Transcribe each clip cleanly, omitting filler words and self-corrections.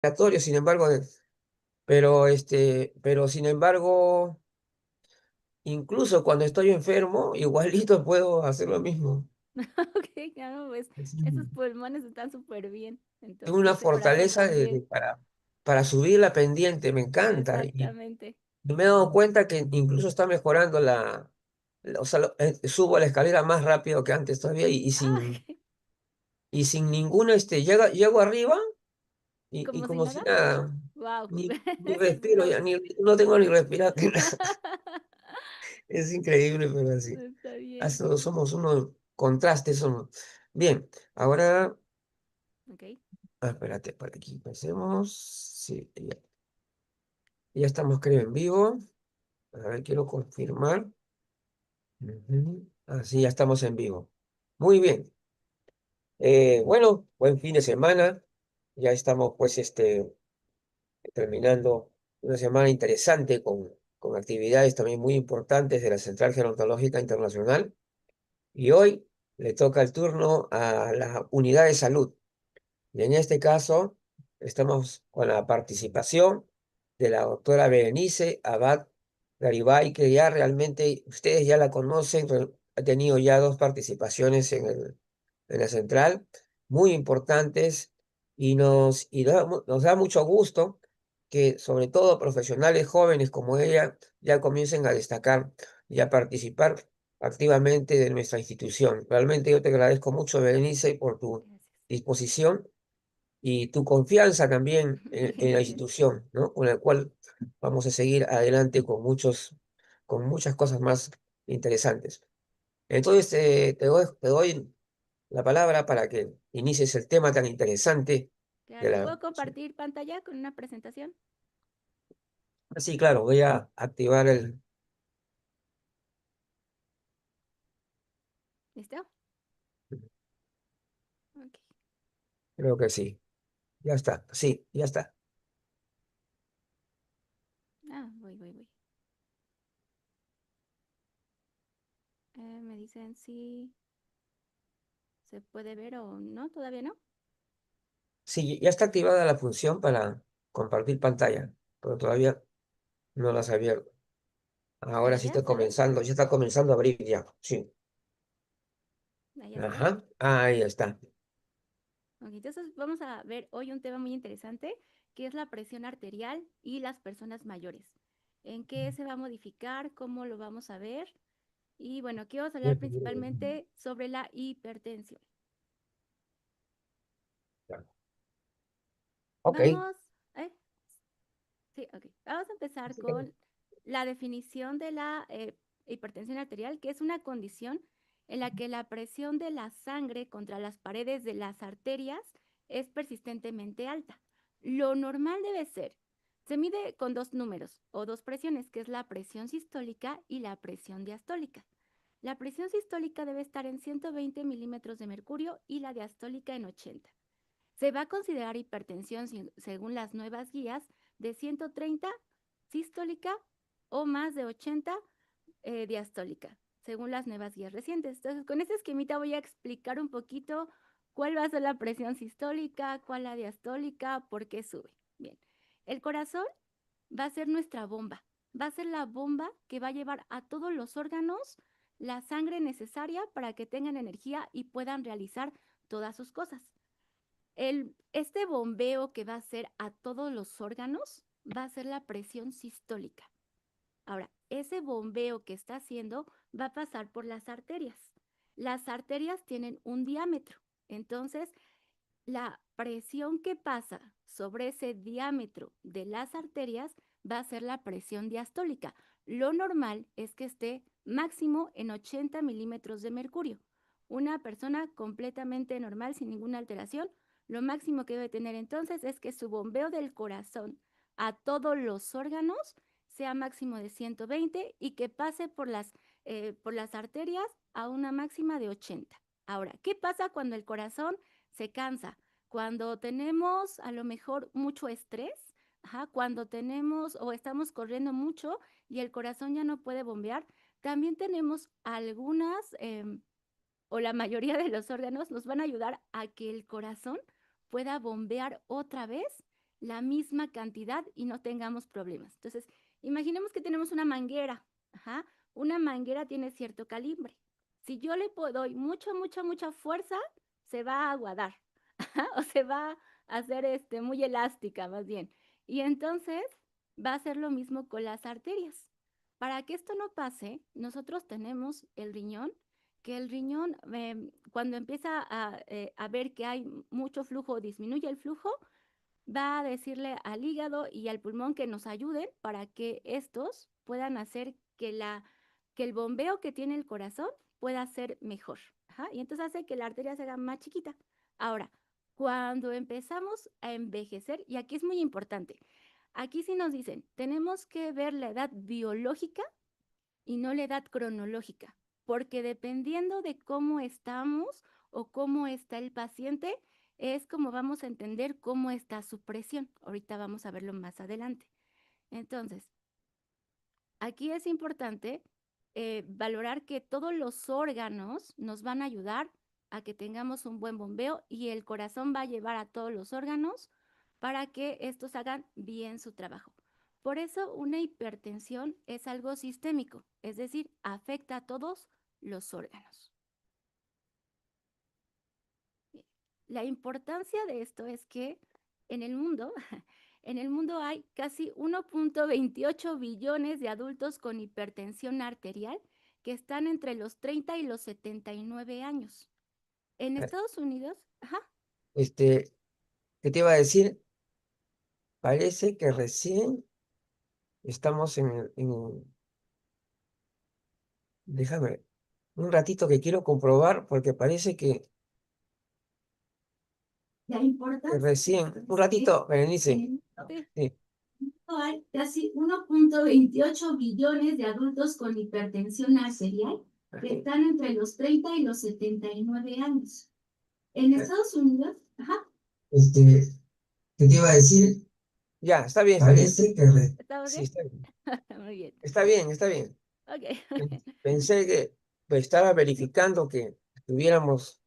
respiratorio, sin embargo, pero sin embargo, incluso cuando estoy enfermo, igualito puedo hacer lo mismo. Ok, claro, pues esos pulmones están súper bien. Tengo una Entonces, tu corazón fortaleza también. para subir la pendiente, me encanta. Y Exactamente. me he dado cuenta que incluso está mejorando o sea, subo la escalera más rápido que antes todavía Ah, y sin ninguna, llego arriba y como si como si nada. nada, Wow, ni eso es respiro, una. ya no tengo ni respirar. Es increíble, pero así. Está bien. Somos unos contrastes, somos. Bien, ahora, Ok. espérate, por aquí empecemos. Sí, ya estamos, creo, en vivo. A ver, quiero confirmar. Ujú. Así ya estamos en vivo. Muy bien. Bueno, buen fin de semana. Ya estamos, pues, terminando una semana interesante con actividades también muy importantes de la Central Gerontológica Internacional. Y hoy le toca el turno a la unidad de salud. Y en este caso, estamos con la participación de la doctora Berenice Abad Garibay, que ya realmente ustedes ya la conocen, ha tenido ya dos participaciones en la central, muy importantes, nos da mucho gusto que sobre todo profesionales jóvenes como ella ya comiencen a destacar y a participar activamente de nuestra institución. Realmente yo te agradezco mucho, Berenice, por tu Gracias. disposición y tu confianza también en la Gracias. institución, ¿no? Con la cual vamos a seguir adelante con muchas cosas más interesantes. Entonces, te doy la palabra para que inicies el tema tan interesante de Claro, la... ¿puedo compartir pantalla con una presentación? Sí, claro, voy a activar ¿Listo? Ok. creo que sí, ya está, sí, ya está. Ah, voy. Me dicen si se puede ver o no, todavía no. Sí, ya está activada la función para compartir pantalla, pero todavía no la has abierto. Ahora Ahí sí ya está se ve. comenzando, ya está comenzando a abrir ya, sí. Ahí ya se ve. Ajá, ahí está. Ok, entonces vamos a ver hoy un tema muy interesante que es la presión arterial y las personas mayores. ¿En qué se va a modificar? ¿Cómo lo vamos a ver? Y bueno, aquí vamos a hablar principalmente sobre la hipertensión. Ok. Vamos, ¿eh? Sí, ok. Vamos a empezar con la definición de la hipertensión arterial, que es una condición en la que la presión de la sangre contra las paredes de las arterias es persistentemente alta. Lo normal debe ser, se mide con dos números o dos presiones, que es la presión sistólica y la presión diastólica. La presión sistólica debe estar en 120 milímetros de mercurio y la diastólica en 80. Se va a considerar hipertensión según las nuevas guías de 130 sistólica o más de 80 diastólica, según las nuevas guías recientes. Entonces, con este esquemita voy a explicar un poquito cuál va a ser la presión sistólica, cuál la diastólica, por qué sube. Bien, el corazón va a ser nuestra bomba, va a ser la bomba que va a llevar a todos los órganos la sangre necesaria para que tengan energía y puedan realizar todas sus cosas. Este bombeo que va a hacer a todos los órganos va a ser la presión sistólica. Ahora, ese bombeo que está haciendo va a pasar por las arterias. Las arterias tienen un diámetro. Entonces, la presión que pasa sobre ese diámetro de las arterias va a ser la presión diastólica. Lo normal es que esté máximo en 80 milímetros de mercurio. Una persona completamente normal, sin ninguna alteración, lo máximo que debe tener entonces es que su bombeo del corazón a todos los órganos sea máximo de 120 y que pase por las arterias a una máxima de 80. Ahora, ¿qué pasa cuando el corazón se cansa? Cuando tenemos a lo mejor mucho estrés, ajá, cuando tenemos o estamos corriendo mucho y el corazón ya no puede bombear, también tenemos algunas o la mayoría de los órganos nos van a ayudar a que el corazón pueda bombear otra vez la misma cantidad y no tengamos problemas. Entonces, imaginemos que tenemos una manguera. Ajá. Una manguera tiene cierto calibre. Si yo le doy mucha fuerza, se va a aguadar. Ajá, o se va a hacer muy elástica, más bien. Y entonces va a ser lo mismo con las arterias. Para que esto no pase, nosotros tenemos el riñón, que el riñón, cuando empieza a ver que hay mucho flujo o disminuye el flujo, va a decirle al hígado y al pulmón que nos ayuden para que estos puedan hacer que el bombeo que tiene el corazón pueda ser mejor. Ajá, y entonces hace que la arteria se haga más chiquita. Ahora, cuando empezamos a envejecer, y aquí es muy importante, aquí sí nos dicen, tenemos que ver la edad biológica y no la edad cronológica, porque dependiendo de cómo estamos o cómo está el paciente, es como vamos a entender cómo está su presión. Ahorita vamos a verlo más adelante. Entonces, aquí es importante valorar que todos los órganos nos van a ayudar a que tengamos un buen bombeo y el corazón va a llevar a todos los órganos para que estos hagan bien su trabajo. Por eso una hipertensión es algo sistémico, es decir, afecta a todos los órganos. La importancia de esto es que en el mundo, en el mundo hay casi 1.28 billones de adultos con hipertensión arterial que están entre los 30 y los 79 años. En Estados Unidos, ajá, Este, ¿qué te iba a decir? Parece que recién estamos déjame un ratito que quiero comprobar porque parece que la que importancia recién, un ratito, Berenice, sí, sí, hay casi 1.28 billones de adultos con hipertensión arterial que están entre los 30 y los 79 años. En Estados Unidos, ajá, este, ¿qué te iba a decir? Ya, está bien, está bien. parece que ¿estamos Sí, bien? está bien. Muy bien. Está bien, está bien. Ok. Pensé que estaba verificando que estuviéramos,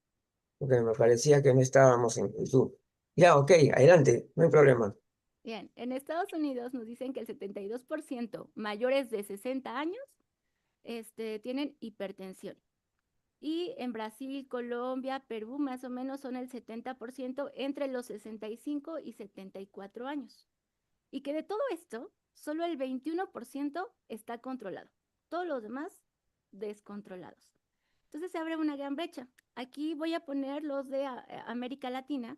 porque me parecía que no estábamos en YouTube. Ya, ok, adelante, no hay problema. Bien, en Estados Unidos nos dicen que el 72% mayores de 60 años tienen hipertensión. Y en Brasil, Colombia, Perú, más o menos son el 70% entre los 65 y 74 años. Y que de todo esto, solo el 21% está controlado. Todos los demás, descontrolados. Entonces se abre una gran brecha. Aquí voy a poner los de América Latina,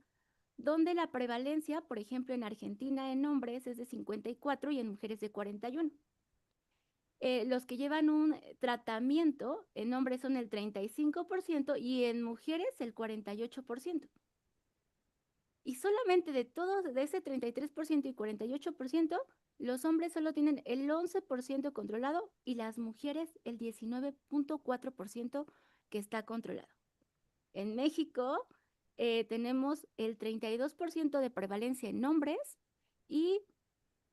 donde la prevalencia, por ejemplo, en Argentina en hombres es de 54 y en mujeres de 41. Los que llevan un tratamiento en hombres son el 35% y en mujeres el 48%. Y solamente de todos, de ese 33% y 48%, los hombres solo tienen el 11% controlado y las mujeres el 19.4% que está controlado. En México tenemos el 32% de prevalencia en hombres y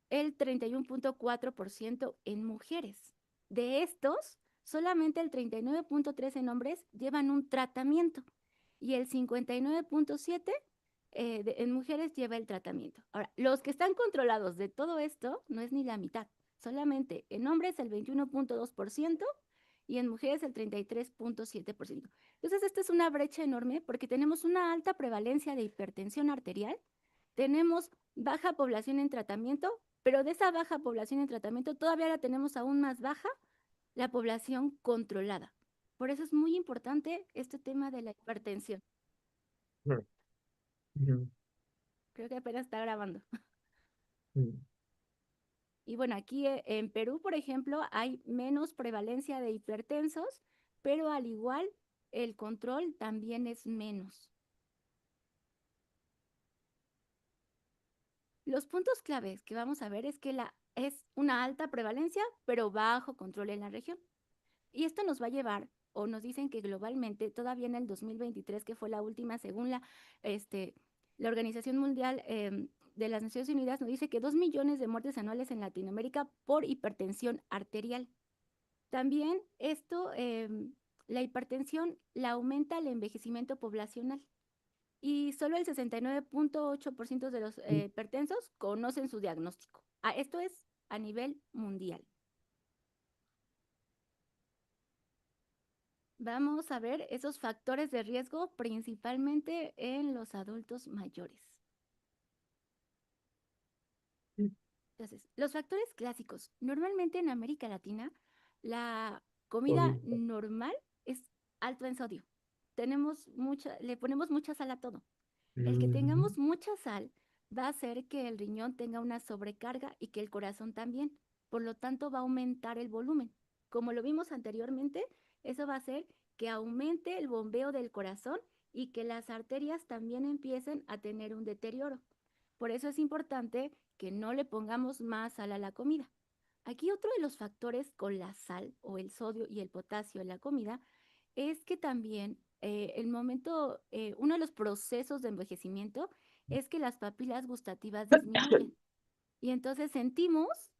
el 31.4% en mujeres. De estos, solamente el 39.3% en hombres llevan un tratamiento y el 59.7% en mujeres lleva el tratamiento. Ahora, los que están controlados de todo esto no es ni la mitad. Solamente en hombres el 21.2% y en mujeres el 33.7%. Entonces, esta es una brecha enorme porque tenemos una alta prevalencia de hipertensión arterial, tenemos baja población en tratamiento, pero de esa baja población en tratamiento todavía la tenemos aún más baja la población controlada. Por eso es muy importante este tema de la hipertensión. Mm, mm, Creo que apenas está grabando. mm. Y bueno, aquí en Perú, por ejemplo, hay menos prevalencia de hipertensos, pero al igual el control también es menos. Los puntos claves que vamos a ver es que es una alta prevalencia, pero bajo control en la región. Y esto nos va a llevar, o nos dicen que globalmente, todavía en el 2023, que fue la última, según la Organización Mundial de las Naciones Unidas, nos dice que 2 millones de muertes anuales en Latinoamérica por hipertensión arterial. También la hipertensión la aumenta el envejecimiento poblacional. y solo el 69.8% de los hipertensos conocen su diagnóstico. Esto es a nivel mundial. Vamos a ver esos factores de riesgo principalmente en los adultos mayores. Entonces, los factores clásicos. Normalmente en América Latina, la comida normal es alto en sodio. Le ponemos mucha sal a todo. El que tengamos mucha sal va a hacer que el riñón tenga una sobrecarga y que el corazón también. Por lo tanto, va a aumentar el volumen. Como lo vimos anteriormente, eso va a hacer que aumente el bombeo del corazón y que las arterias también empiecen a tener un deterioro. Por eso es importante que no le pongamos más sal a la comida. Aquí otro de los factores con la sal o el sodio y el potasio en la comida es que también uno de los procesos de envejecimiento es que las papilas gustativas disminuyen y entonces sentimos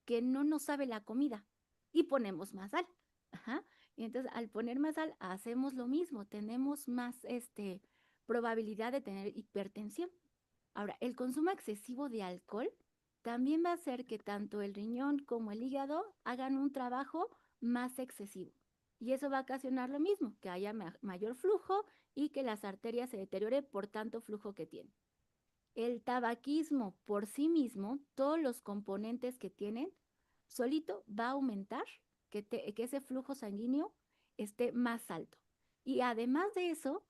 que no nos sabe la comida y ponemos más sal. Ajá. Y entonces al poner más sal hacemos lo mismo, tenemos más probabilidad de tener hipertensión. Ahora, el consumo excesivo de alcohol también va a hacer que tanto el riñón como el hígado hagan un trabajo más excesivo. Y eso va a ocasionar lo mismo, que haya mayor flujo y que las arterias se deteriore por tanto flujo que tienen. El tabaquismo por sí mismo, todos los componentes que tienen, solito va a aumentar que ese flujo sanguíneo esté más alto. Y además de eso,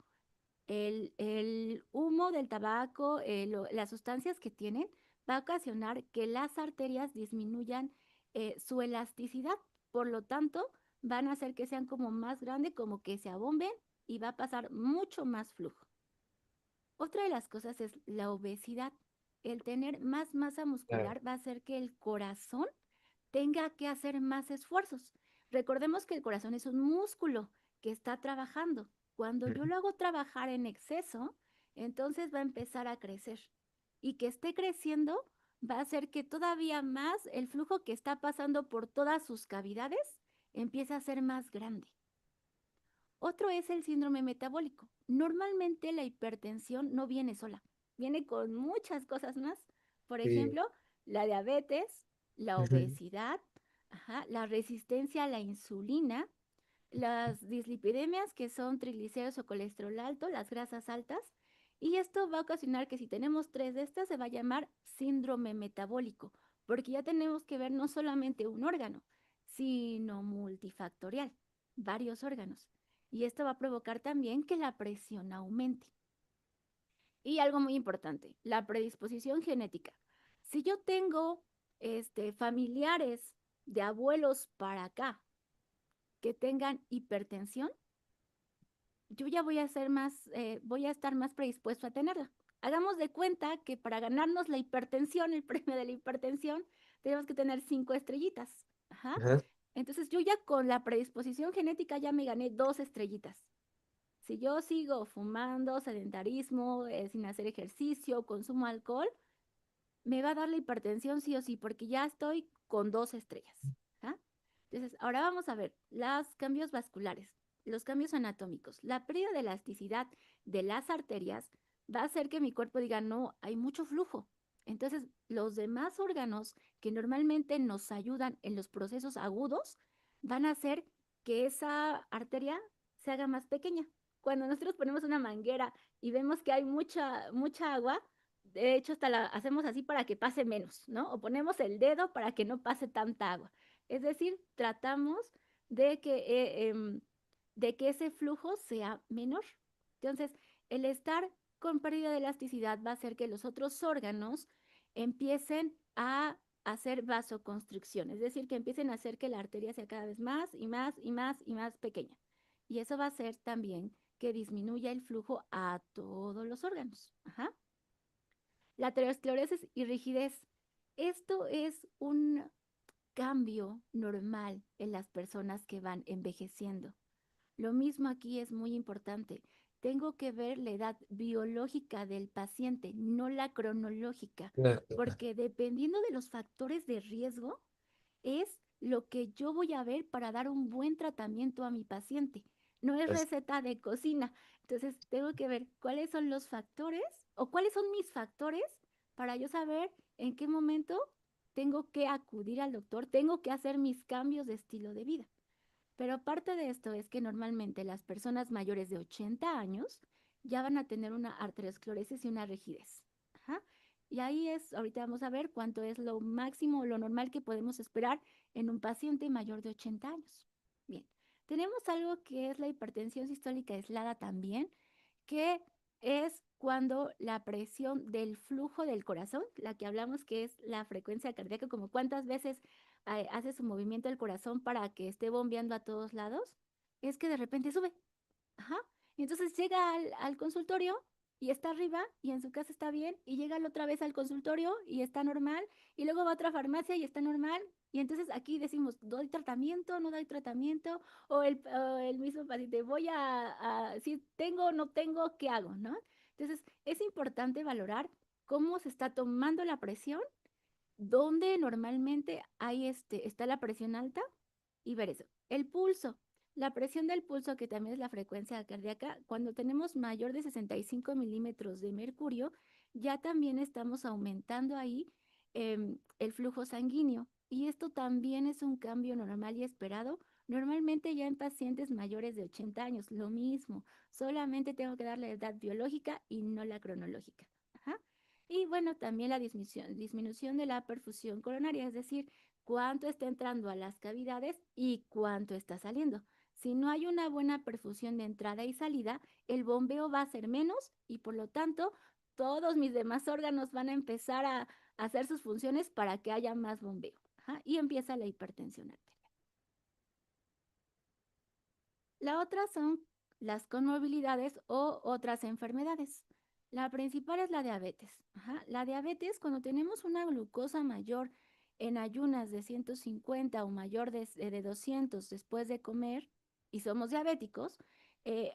el humo del tabaco, las sustancias que tienen, va a ocasionar que las arterias disminuyan su elasticidad. Por lo tanto, van a hacer que sean como más grandes, como que se abomben y va a pasar mucho más flujo. Otra de las cosas es la obesidad. El tener más masa Claro. muscular va a hacer que el corazón tenga que hacer más esfuerzos. Recordemos que el corazón es un músculo que está trabajando. Cuando yo lo hago trabajar en exceso, entonces va a empezar a crecer. Y que esté creciendo va a hacer que todavía más el flujo que está pasando por todas sus cavidades empiece a ser más grande. Otro es el síndrome metabólico. Normalmente la hipertensión no viene sola, viene con muchas cosas más. Por Sí. ejemplo, la diabetes, la obesidad, la resistencia a la insulina, las dislipidemias, que son triglicéridos o colesterol alto, las grasas altas. Y esto va a ocasionar que si tenemos tres de estas, se va a llamar síndrome metabólico, porque ya tenemos que ver no solamente un órgano, sino multifactorial, varios órganos. Y esto va a provocar también que la presión aumente. Y algo muy importante, la predisposición genética. Si yo tengo familiares de abuelos para acá que tengan hipertensión, yo ya voy a estar más predispuesto a tenerla. Hagamos de cuenta que para ganarnos la hipertensión, el premio de la hipertensión, tenemos que tener 5 estrellitas. Ajá. Ajá. Entonces yo ya con la predisposición genética ya me gané 2 estrellitas. Si yo sigo fumando, sedentarismo, sin hacer ejercicio, consumo alcohol, me va a dar la hipertensión sí o sí, porque ya estoy con 2 estrellas. ¿Ah? Entonces, ahora vamos a ver los cambios vasculares, los cambios anatómicos. La pérdida de elasticidad de las arterias va a hacer que mi cuerpo diga, no, hay mucho flujo. Entonces, los demás órganos que normalmente nos ayudan en los procesos agudos van a hacer que esa arteria se haga más pequeña. Cuando nosotros ponemos una manguera y vemos que hay mucha agua, de hecho, hasta la hacemos así para que pase menos, ¿no? O ponemos el dedo para que no pase tanta agua. Es decir, tratamos de que, de que ese flujo sea menor. Entonces, el estar con pérdida de elasticidad va a hacer que los otros órganos empiecen a hacer vasoconstricción, es decir, que empiecen a hacer que la arteria sea cada vez más y más y más y más pequeña. Y eso va a hacer también que disminuya el flujo a todos los órganos. Ajá. La aterosclerosis y rigidez. Esto es un cambio normal en las personas que van envejeciendo. Lo mismo aquí es muy importante. Tengo que ver la edad biológica del paciente, no la cronológica, Claro. porque dependiendo de los factores de riesgo, es lo que yo voy a ver para dar un buen tratamiento a mi paciente. no es Pues, receta de cocina. Entonces, tengo que ver cuáles son los factores o cuáles son mis factores para yo saber en qué momento tengo que acudir al doctor, tengo que hacer mis cambios de estilo de vida. Pero parte de esto es que normalmente las personas mayores de 80 años ya van a tener una arteriosclerosis y una rigidez. Ajá. Y ahí es, ahorita vamos a ver cuánto es lo máximo o lo normal que podemos esperar en un paciente mayor de 80 años. Bien, tenemos algo que es la hipertensión sistólica aislada también, que es cuando la presión del flujo del corazón, la que hablamos que es la frecuencia cardíaca, como cuántas veces hace su movimiento el corazón para que esté bombeando a todos lados, es que de repente sube. Ajá. Y entonces llega al consultorio y está arriba y en su casa está bien y llega la otra vez al consultorio y está normal y luego va a otra farmacia y está normal. Y entonces aquí decimos, ¿doy tratamiento? ¿No doy tratamiento? O el mismo paciente, si tengo o no tengo, ¿qué hago? ¿No? Entonces es importante valorar cómo se está tomando la presión, dónde normalmente está la presión alta y ver eso. El pulso. La presión del pulso, que también es la frecuencia cardíaca, cuando tenemos mayor de 65 milímetros de mercurio, ya también estamos aumentando ahí el flujo sanguíneo. Y esto también es un cambio normal y esperado. Normalmente ya en pacientes mayores de 80 años, lo mismo. Solamente tengo que dar la edad biológica y no la cronológica. Ajá. Y bueno, también la disminución de la perfusión coronaria, es decir, cuánto está entrando a las cavidades y cuánto está saliendo. Si no hay una buena perfusión de entrada y salida, el bombeo va a ser menos y por lo tanto todos mis demás órganos van a empezar a hacer sus funciones para que haya más bombeo. Ajá, y empieza la hipertensión arterial. La otra son las comorbilidades o otras enfermedades. La principal es la diabetes. Ajá. La diabetes, cuando tenemos una glucosa mayor en ayunas de 150 o mayor de 200 después de comer y somos diabéticos,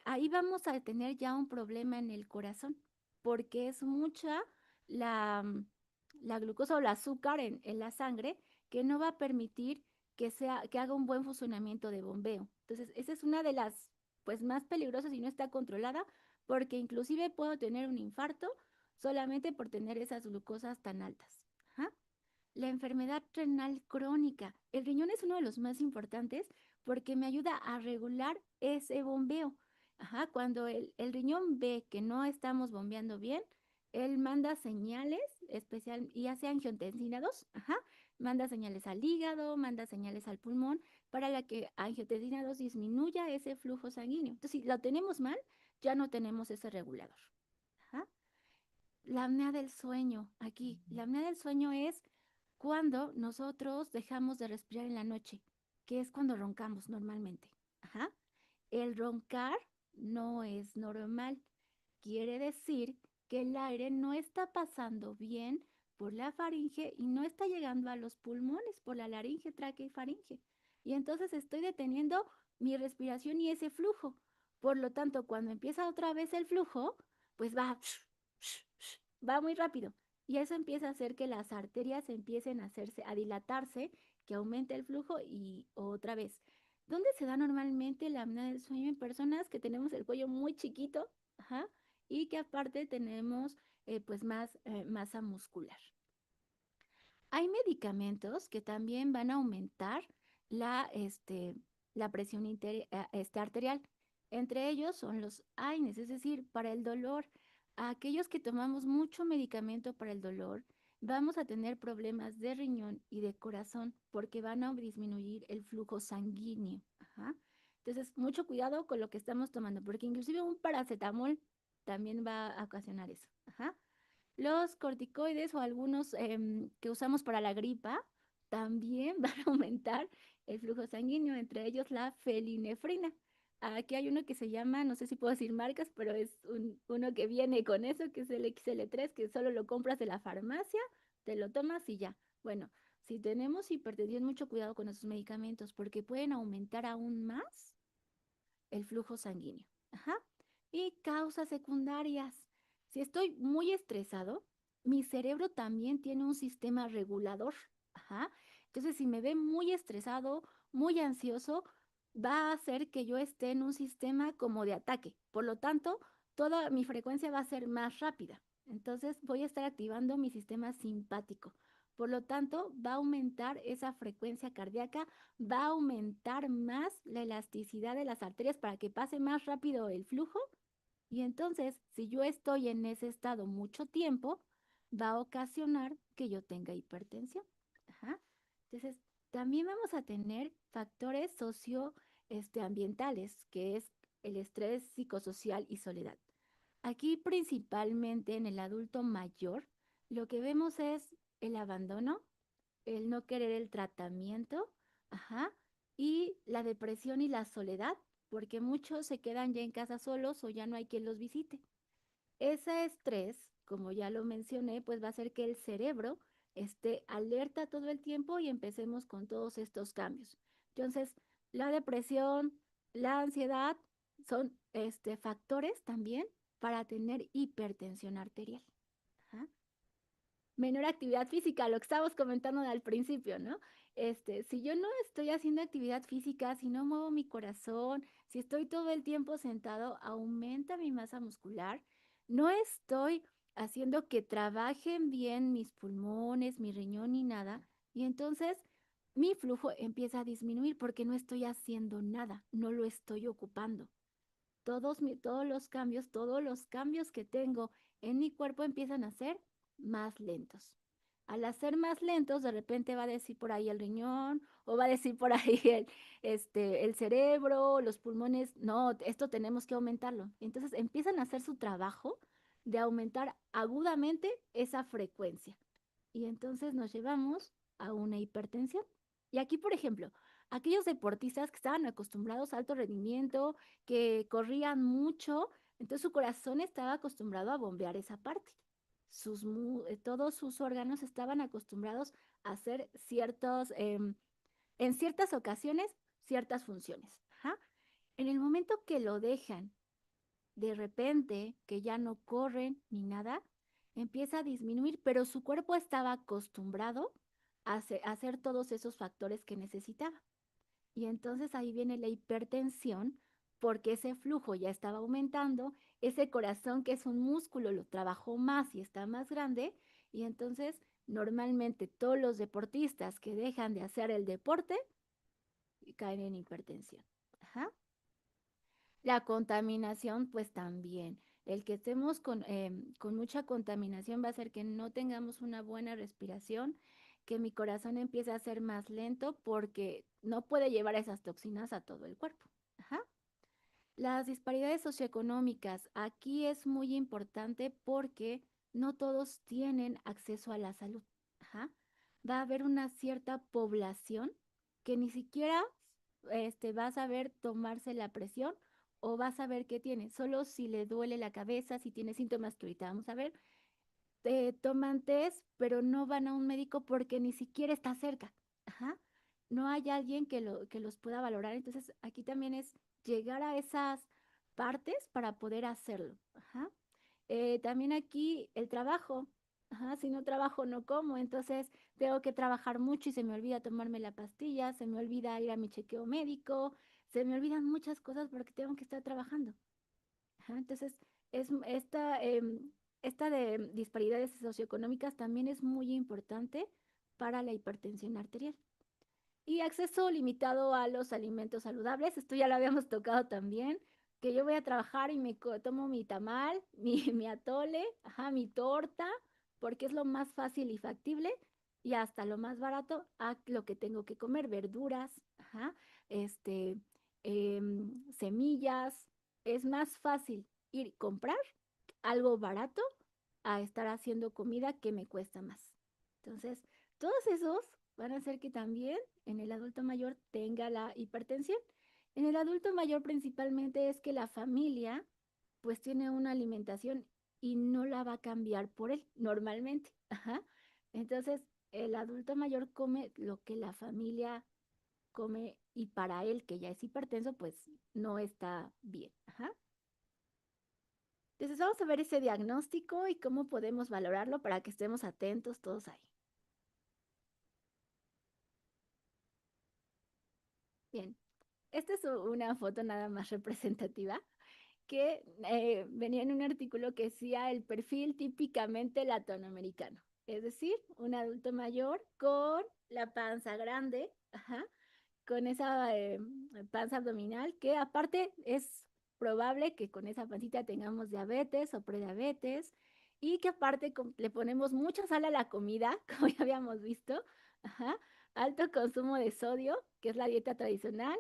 ahí vamos a tener ya un problema en el corazón, porque es mucha la, la glucosa o el azúcar en la sangre que no va a permitir que haga un buen funcionamiento de bombeo. Entonces, esa es una de las pues más peligrosas si no está controlada, porque inclusive puedo tener un infarto solamente por tener esas glucosas tan altas. Ajá. La enfermedad renal crónica. El riñón es uno de los más importantes porque me ayuda a regular ese bombeo. Ajá, cuando el riñón ve que no estamos bombeando bien, él manda señales especial y hace angiotensina 2. Ajá, manda señales al hígado, manda señales al pulmón para la que angiotensina 2 disminuya ese flujo sanguíneo. Entonces, si lo tenemos mal, ya no tenemos ese regulador. Ajá. La apnea del sueño, aquí. La apnea del sueño es cuando nosotros dejamos de respirar en la noche, que es cuando roncamos normalmente. Ajá. El roncar no es normal. Quiere decir que el aire no está pasando bien por la faringe y no está llegando a los pulmones por la laringe, tráquea y faringe. Y entonces estoy deteniendo mi respiración y ese flujo. Por lo tanto, cuando empieza otra vez el flujo, pues va muy rápido. Y eso empieza a hacer que las arterias empiecen a hacerse, a dilatarse, que aumente el flujo y otra vez. ¿Dónde se da normalmente la apnea del sueño? En personas que tenemos el cuello muy chiquito, ajá, y que aparte tenemos pues más masa muscular. Hay medicamentos que también van a aumentar la presión arterial. Entre ellos son los AINES, es decir, para el dolor. Aquellos que tomamos mucho medicamento para el dolor, vamos a tener problemas de riñón y de corazón porque van a disminuir el flujo sanguíneo. Ajá. Entonces, mucho cuidado con lo que estamos tomando, porque inclusive un paracetamol también va a ocasionar eso. Ajá. Los corticoides o algunos que usamos para la gripa también van a aumentar el flujo sanguíneo, entre ellos la felinefrina. Aquí hay uno que se llama, no sé si puedo decir marcas, pero es uno que viene con eso, que es el XL3, que solo lo compras de la farmacia, te lo tomas y ya. Bueno, si tenemos hipertensión, mucho cuidado con esos medicamentos porque pueden aumentar aún más el flujo sanguíneo. Ajá. Y causas secundarias. Si estoy muy estresado, mi cerebro también tiene un sistema regulador. Ajá. Entonces, si me ve muy estresado, muy ansioso, va a hacer que yo esté en un sistema como de ataque. Por lo tanto, toda mi frecuencia va a ser más rápida. Entonces voy a estar activando mi sistema simpático. Por lo tanto, va a aumentar esa frecuencia cardíaca, va a aumentar más la elasticidad de las arterias para que pase más rápido el flujo. Y entonces, si yo estoy en ese estado mucho tiempo, va a ocasionar que yo tenga hipertensión. Ajá. Entonces, también vamos a tener factores ambientales, que es el estrés psicosocial y soledad. Aquí principalmente en el adulto mayor, lo que vemos es el abandono, el no querer el tratamiento, ajá, y la depresión y la soledad, porque muchos se quedan ya en casa solos o ya no hay quien los visite. Ese estrés, como ya lo mencioné, pues va a hacer que el cerebro esté alerta todo el tiempo y empecemos con todos estos cambios. Entonces, la depresión, la ansiedad son factores también para tener hipertensión arterial. Ajá. Menor actividad física, lo que estábamos comentando al principio, ¿no? Si yo no estoy haciendo actividad física, si no muevo mi corazón, si estoy todo el tiempo sentado, aumenta mi masa muscular, no estoy haciendo que trabajen bien mis pulmones, mi riñón ni nada, y entonces mi flujo empieza a disminuir porque no estoy haciendo nada, no lo estoy ocupando. Todos los cambios que tengo en mi cuerpo empiezan a ser más lentos. Al hacer más lentos, de repente va a decir por ahí el riñón o va a decir por ahí el cerebro, los pulmones, no, esto tenemos que aumentarlo. Entonces empiezan a hacer su trabajo de aumentar agudamente esa frecuencia. Y entonces nos llevamos a una hipertensión. Y aquí, por ejemplo, aquellos deportistas que estaban acostumbrados a alto rendimiento, que corrían mucho, entonces su corazón estaba acostumbrado a bombear esa parte. Todos sus órganos estaban acostumbrados a hacer en ciertas ocasiones, ciertas funciones. Ajá. En el momento que lo dejan, de repente, que ya no corren ni nada, empieza a disminuir, pero su cuerpo estaba acostumbrado a hacer todos esos factores que necesitaba. Y entonces ahí viene la hipertensión, porque ese flujo ya estaba aumentando, ese corazón que es un músculo lo trabajó más y está más grande, y entonces normalmente todos los deportistas que dejan de hacer el deporte caen en hipertensión. Ajá. La contaminación, pues también. El que estemos con mucha contaminación va a hacer que no tengamos una buena respiración, que mi corazón empiece a ser más lento porque no puede llevar esas toxinas a todo el cuerpo. Ajá. Las disparidades socioeconómicas, aquí es muy importante porque no todos tienen acceso a la salud. Ajá. Va a haber una cierta población que ni siquiera va a saber tomarse la presión o va a saber qué tiene, solo si le duele la cabeza, si tiene síntomas que ahorita vamos a ver, toman test, pero no van a un médico porque ni siquiera está cerca. Ajá. No hay alguien que los pueda valorar. Entonces, aquí también es llegar a esas partes para poder hacerlo. Ajá. También aquí el trabajo. Ajá, si no trabajo, no como. Entonces, tengo que trabajar mucho y se me olvida tomarme la pastilla, se me olvida ir a mi chequeo médico, se me olvidan muchas cosas porque tengo que estar trabajando. Ajá, entonces, esta de disparidades socioeconómicas también es muy importante para la hipertensión arterial. Y acceso limitado a los alimentos saludables, esto ya lo habíamos tocado también, que yo voy a trabajar y tomo mi tamal, mi atole, ajá, mi torta, porque es lo más fácil y factible, y hasta lo más barato a lo que tengo que comer, verduras, ajá, este, semillas. Es más fácil ir y comprar algo barato a estar haciendo comida que me cuesta más. Entonces, todos esos van a hacer que también en el adulto mayor tenga la hipertensión. En el adulto mayor principalmente es que la familia pues tiene una alimentación y no la va a cambiar por él normalmente. Ajá. Entonces, el adulto mayor come lo que la familia come y para él que ya es hipertenso pues no está bien. Ajá. Entonces vamos a ver ese diagnóstico y cómo podemos valorarlo para que estemos atentos todos ahí. Bien. esta es una foto nada más representativa que venía en un artículo que decía el perfil típicamente latinoamericano, es decir, un adulto mayor con la panza grande, ajá, con esa panza abdominal, que aparte es probable que con esa pancita tengamos diabetes o prediabetes y que aparte le ponemos mucha sal a la comida, como ya habíamos visto, ajá, alto consumo de sodio, que es la dieta tradicional,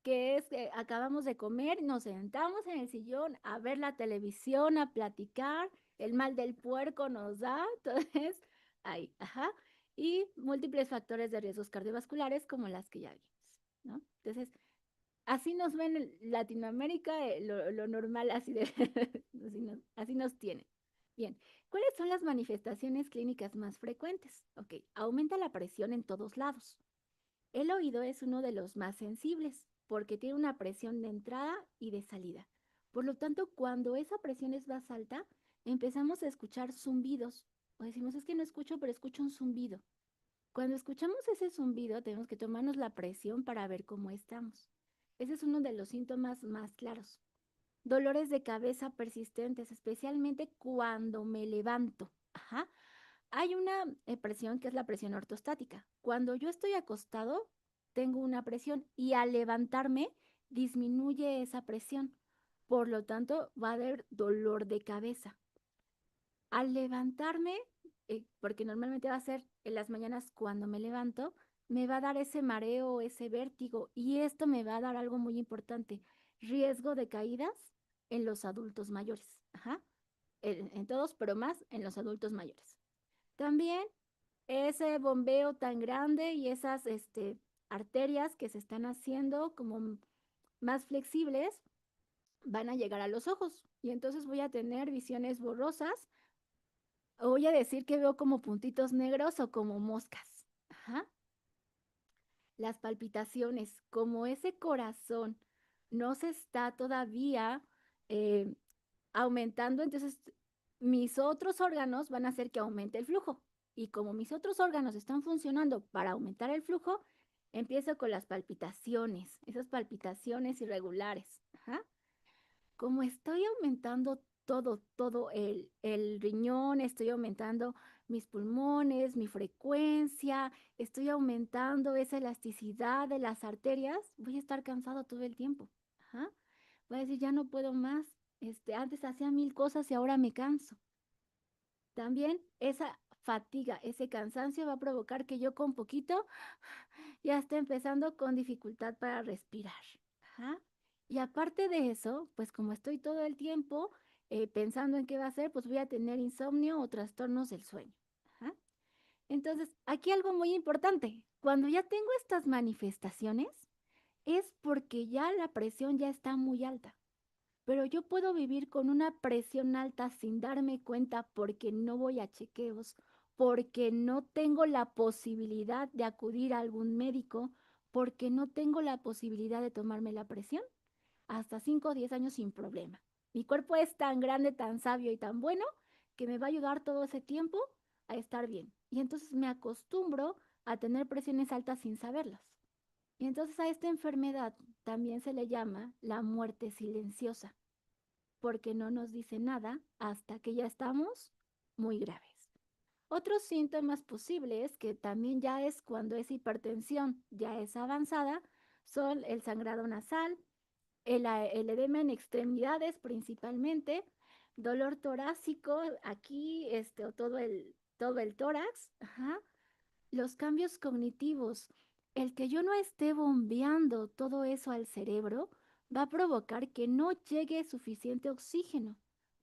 que es que acabamos de comer, nos sentamos en el sillón a ver la televisión, a platicar, el mal del puerco nos da, entonces, ahí, ajá, y múltiples factores de riesgos cardiovasculares como las que ya vimos, ¿no? Entonces, así nos ven en Latinoamérica, lo normal, así, de, así nos tienen. Bien, ¿cuáles son las manifestaciones clínicas más frecuentes? Ok, aumenta la presión en todos lados. El oído es uno de los más sensibles porque tiene una presión de entrada y de salida. Por lo tanto, cuando esa presión es más alta, empezamos a escuchar zumbidos. O decimos, es que no escucho, pero escucho un zumbido. Cuando escuchamos ese zumbido, tenemos que tomarnos la presión para ver cómo estamos. Ese es uno de los síntomas más claros. Dolores de cabeza persistentes, especialmente cuando me levanto. Ajá. Hay una presión que es la presión ortostática. Cuando yo estoy acostado, tengo una presión y al levantarme disminuye esa presión. Por lo tanto, va a haber dolor de cabeza. Al levantarme, porque normalmente va a ser en las mañanas cuando me levanto, me va a dar ese mareo, ese vértigo y esto me va a dar algo muy importante, riesgo de caídas en los adultos mayores. Ajá. En todos, pero más en los adultos mayores. También ese bombeo tan grande y esas arterias que se están haciendo como más flexibles van a llegar a los ojos y entonces voy a tener visiones borrosas o voy a decir que veo como puntitos negros o como moscas. Ajá. Las palpitaciones, como ese corazón no se está todavía eh, aumentando, entonces mis otros órganos van a hacer que aumente el flujo. Y como mis otros órganos están funcionando para aumentar el flujo, empiezo con las palpitaciones, esas palpitaciones irregulares. Ajá. Como estoy aumentando todo el riñón, estoy aumentando mis pulmones, mi frecuencia, estoy aumentando esa elasticidad de las arterias, voy a estar cansado todo el tiempo. Ajá. Voy a decir, ya no puedo más. Antes hacía mil cosas y ahora me canso. También esa fatiga, ese cansancio va a provocar que yo con poquito ya esté empezando con dificultad para respirar. Ajá. Y aparte de eso, pues como estoy todo el tiempo pensando en qué va a hacer, pues voy a tener insomnio o trastornos del sueño. Ajá. Entonces, aquí algo muy importante. Cuando ya tengo estas manifestaciones, es porque ya la presión ya está muy alta. Pero yo puedo vivir con una presión alta sin darme cuenta porque no voy a chequeos, porque no tengo la posibilidad de acudir a algún médico, porque no tengo la posibilidad de tomarme la presión hasta 5 o 10 años sin problema. Mi cuerpo es tan grande, tan sabio y tan bueno que me va a ayudar todo ese tiempo a estar bien. Y entonces me acostumbro a tener presiones altas sin saberlas. Y entonces a esta enfermedad también se le llama la muerte silenciosa porque no nos dice nada hasta que ya estamos muy graves. Otros síntomas posibles, que también ya es cuando es hipertensión, ya es avanzada, son el sangrado nasal, el edema en extremidades principalmente, dolor torácico aquí, o todo el tórax, ajá, los cambios cognitivos, el que yo no esté bombeando todo eso al cerebro va a provocar que no llegue suficiente oxígeno.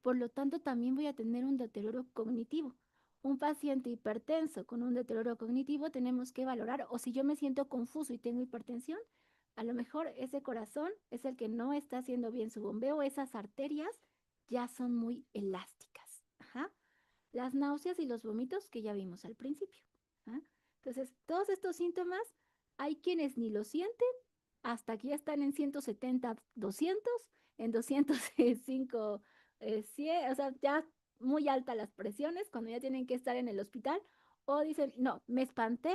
Por lo tanto, también voy a tener un deterioro cognitivo. Un paciente hipertenso con un deterioro cognitivo tenemos que valorar, o si yo me siento confuso y tengo hipertensión, a lo mejor ese corazón es el que no está haciendo bien su bombeo, esas arterias ya son muy elásticas. Ajá. Las náuseas y los vómitos que ya vimos al principio. ¿Ah? Entonces, todos estos síntomas, hay quienes ni lo sienten hasta que ya están en 170, 200, en 205, 100, o sea, ya muy altas las presiones cuando ya tienen que estar en el hospital, o dicen, no, me espanté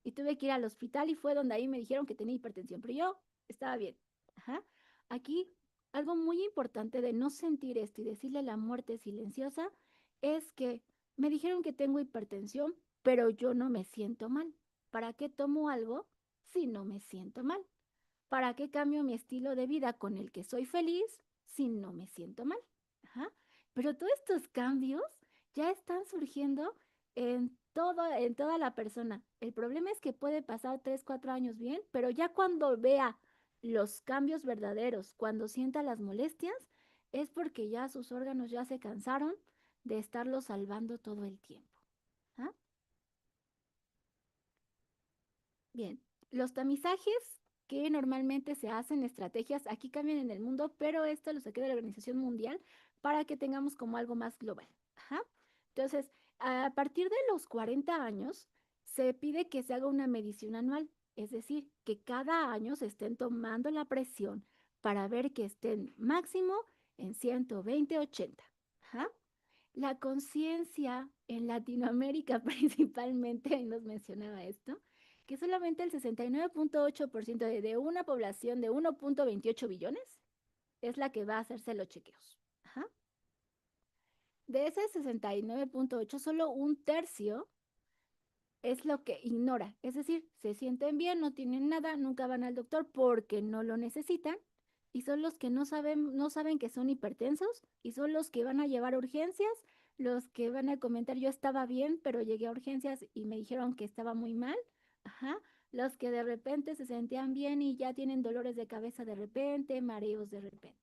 y tuve que ir al hospital y fue donde ahí me dijeron que tenía hipertensión, pero yo estaba bien. Ajá. Aquí, algo muy importante de no sentir esto y decirle la muerte silenciosa es que me dijeron que tengo hipertensión, pero yo no me siento mal. ¿Para qué tomo algo si no me siento mal? ¿Para qué cambio mi estilo de vida con el que soy feliz si no me siento mal? Ajá. Pero todos estos cambios ya están surgiendo en toda la persona. El problema es que puede pasar 3, 4 años bien, pero ya cuando vea los cambios verdaderos, cuando sienta las molestias, es porque ya sus órganos ya se cansaron de estarlo salvando todo el tiempo. ¿Ah? Bien, los tamizajes que normalmente se hacen, estrategias, aquí cambian en el mundo, pero esto lo saqué de la Organización Mundial para que tengamos como algo más global. Ajá. Entonces, a partir de los 40 años, se pide que se haga una medición anual, es decir, que cada año se estén tomando la presión para ver que estén máximo en 120/80. Ajá. La conciencia en Latinoamérica principalmente, y nos mencionaba esto, que solamente el 69.8% de una población de 1.28 billones es la que va a hacerse los chequeos. Ajá. De ese 69.8, solo un tercio es lo que ignora. Es decir, se sienten bien, no tienen nada, nunca van al doctor porque no lo necesitan. Y son los que no saben que son hipertensos y son los que van a llevar a urgencias, los que van a comentar yo estaba bien, pero llegué a urgencias y me dijeron que estaba muy mal. Ajá. Los que de repente se sentían bien y ya tienen dolores de cabeza de repente, mareos de repente.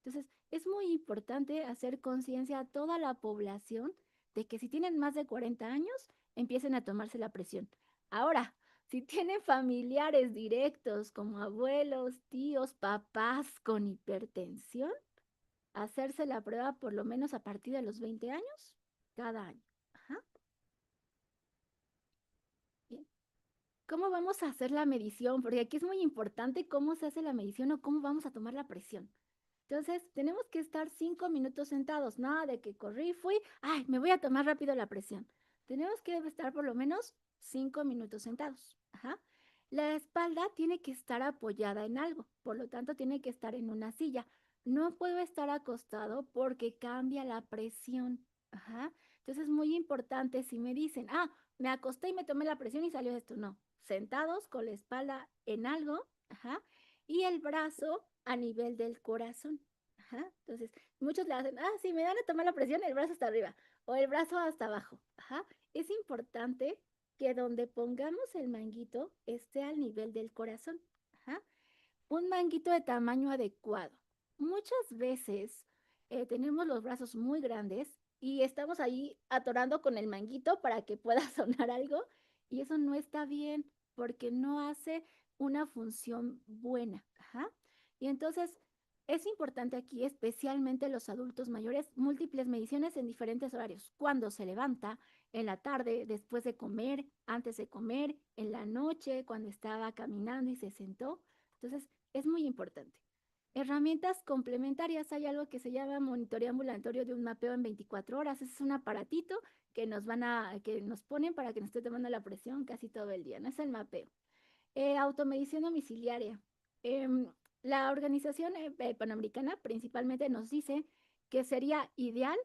Entonces, es muy importante hacer conciencia a toda la población de que si tienen más de 40 años, empiecen a tomarse la presión. Ahora, si tienen familiares directos como abuelos, tíos, papás con hipertensión, hacerse la prueba por lo menos a partir de los 20 años, cada año. Ajá. Bien. ¿Cómo vamos a hacer la medición? Porque aquí es muy importante cómo se hace la medición o cómo vamos a tomar la presión. Entonces, tenemos que estar 5 minutos sentados, nada de que corrí, fui, ay, me voy a tomar rápido la presión. Tenemos que estar por lo menos 5 minutos sentados. Ajá. La espalda tiene que estar apoyada en algo, por lo tanto, tiene que estar en una silla. No puedo estar acostado porque cambia la presión. Ajá. Entonces, es muy importante si me dicen, me acosté y me tomé la presión y salió esto. No, sentados con la espalda en algo, ajá, y el brazo a nivel del corazón. Ajá. Entonces, muchos le hacen, sí, me dan a tomar la presión, el brazo hasta arriba o el brazo hasta abajo. Ajá. Es importante que donde pongamos el manguito esté al nivel del corazón. Ajá. Un manguito de tamaño adecuado. Muchas veces tenemos los brazos muy grandes y estamos ahí atorando con el manguito para que pueda sonar algo y eso no está bien porque no hace una función buena. Ajá. Y entonces es importante aquí, especialmente los adultos mayores, múltiples mediciones en diferentes horarios. Cuando se levanta, en la tarde, después de comer, antes de comer, en la noche, cuando estaba caminando y se sentó. Entonces, es muy importante. Herramientas complementarias, hay algo que se llama monitoreo ambulatorio de un mapeo en 24 horas. Es un aparatito que nos ponen para que nos esté tomando la presión casi todo el día. No es el mapeo. Automedición domiciliaria. La Organización Panamericana principalmente nos dice que sería ideal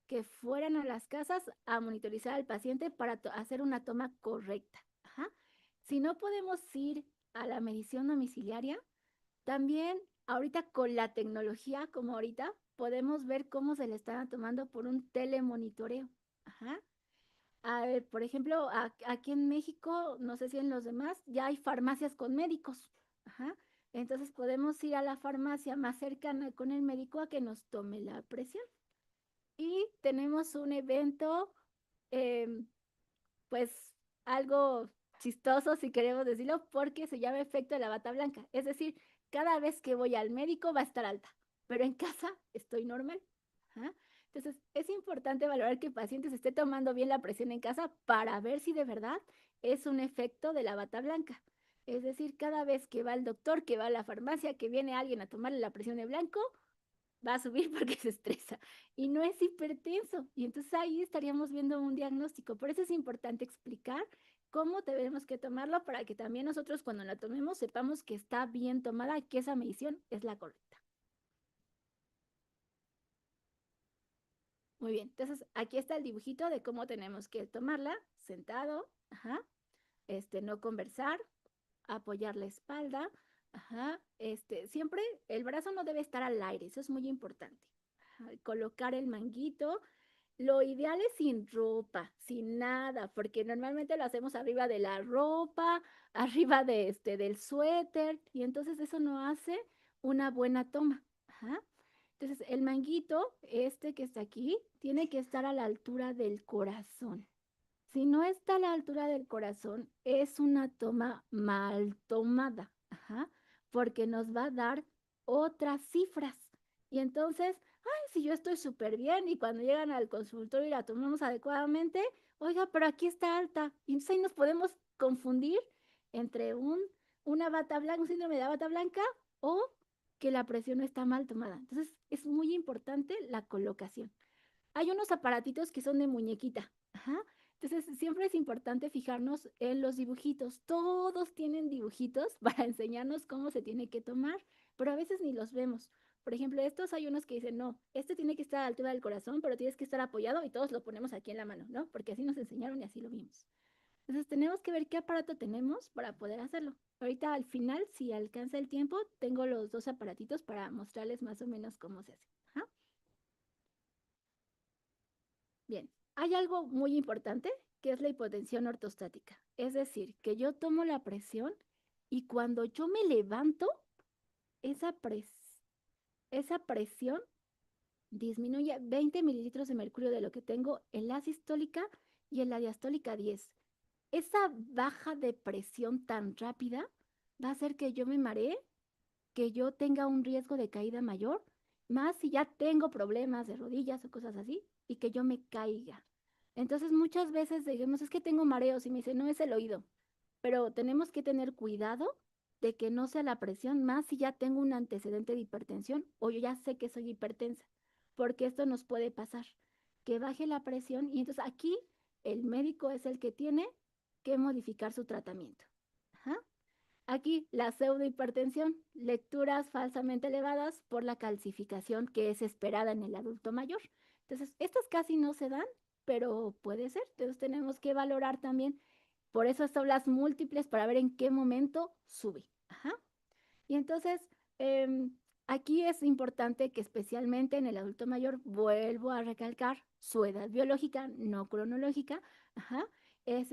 que fueran a las casas a monitorizar al paciente para hacer una toma correcta. Ajá. Si no podemos ir a la medición domiciliaria, también ahorita con la tecnología como ahorita, podemos ver cómo se le están tomando por un telemonitoreo. Ajá. A ver, por ejemplo, aquí en México, no sé si en los demás, ya hay farmacias con médicos. Ajá. Entonces podemos ir a la farmacia más cercana con el médico a que nos tome la presión. Y tenemos un evento, em, pues algo chistoso, si queremos decirlo, porque se llama efecto de la bata blanca. Es decir, cada vez que voy al médico va a estar alta, pero en casa estoy normal. Ajá. Entonces, es importante valorar que el paciente se esté tomando bien la presión en casa para ver si de verdad es un efecto de la bata blanca. Es decir, cada vez que va al doctor, que va a la farmacia, que viene alguien a tomarle la presión de blanco, va a subir porque se estresa y no es hipertenso. Y entonces ahí estaríamos viendo un diagnóstico. Por eso es importante explicar cómo tenemos que tomarlo para que también nosotros cuando la tomemos sepamos que está bien tomada y que esa medición es la correcta. Muy bien, entonces aquí está el dibujito de cómo tenemos que tomarla, sentado, ajá, no conversar, apoyar la espalda, ajá, siempre el brazo no debe estar al aire, eso es muy importante. Ajá, colocar el manguito, lo ideal es sin ropa, sin nada, porque normalmente lo hacemos arriba de la ropa, arriba de del suéter, y entonces eso no hace una buena toma. Ajá. Entonces, el manguito, que está aquí, tiene que estar a la altura del corazón. Si no está a la altura del corazón, es una toma mal tomada, ajá, porque nos va a dar otras cifras. Y entonces, ay, si yo estoy súper bien y cuando llegan al consultorio y la tomamos adecuadamente, oiga, pero aquí está alta. Y entonces ahí nos podemos confundir entre una bata blanca, un síndrome de bata blanca o que la presión no está mal tomada. Entonces, es muy importante la colocación. Hay unos aparatitos que son de muñequita. Ajá. Entonces, siempre es importante fijarnos en los dibujitos. Todos tienen dibujitos para enseñarnos cómo se tiene que tomar, pero a veces ni los vemos. Por ejemplo, estos hay unos que dicen, no, este tiene que estar a la altura del corazón, pero tienes que estar apoyado y todos lo ponemos aquí en la mano, ¿no? Porque así nos enseñaron y así lo vimos. Entonces, tenemos que ver qué aparato tenemos para poder hacerlo. Ahorita al final, si alcanza el tiempo, tengo los dos aparatitos para mostrarles más o menos cómo se hace. Ajá. Bien, hay algo muy importante que es la hipotensión ortostática. Es decir, que yo tomo la presión y cuando yo me levanto, esa, pres esa presión disminuye 20 mililitros de mercurio de lo que tengo en la sistólica y en la diastólica 10. Esa baja de presión tan rápida va a hacer que yo me maree, que yo tenga un riesgo de caída mayor, más si ya tengo problemas de rodillas o cosas así, y que yo me caiga. Entonces muchas veces decimos, es que tengo mareos y me dicen, no es el oído, pero tenemos que tener cuidado de que no sea la presión, más si ya tengo un antecedente de hipertensión o yo ya sé que soy hipertensa, porque esto nos puede pasar, que baje la presión y entonces aquí el médico es el que tiene que modificar su tratamiento. Ajá. Aquí la pseudohipertensión, lecturas falsamente elevadas por la calcificación que es esperada en el adulto mayor. Entonces, estas casi no se dan, pero puede ser. Entonces, tenemos que valorar también. Por eso son las múltiples para ver en qué momento sube. Ajá. Y entonces, aquí es importante que especialmente en el adulto mayor, vuelvo a recalcar su edad biológica, no cronológica, ajá, es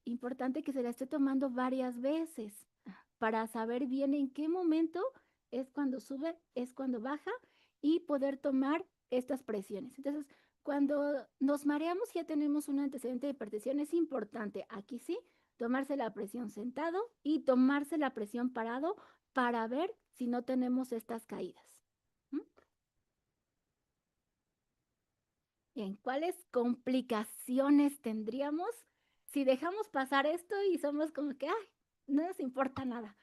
importante que se la esté tomando varias veces para saber bien en qué momento es cuando sube, es cuando baja y poder tomar estas presiones. Entonces, cuando nos mareamos y ya tenemos un antecedente de hipertensión, es importante, aquí sí, tomarse la presión sentado y tomarse la presión parado para ver si no tenemos estas caídas. ¿Mm? Bien, ¿cuáles complicaciones tendríamos si dejamos pasar esto y somos como que, ay, no nos importa nada?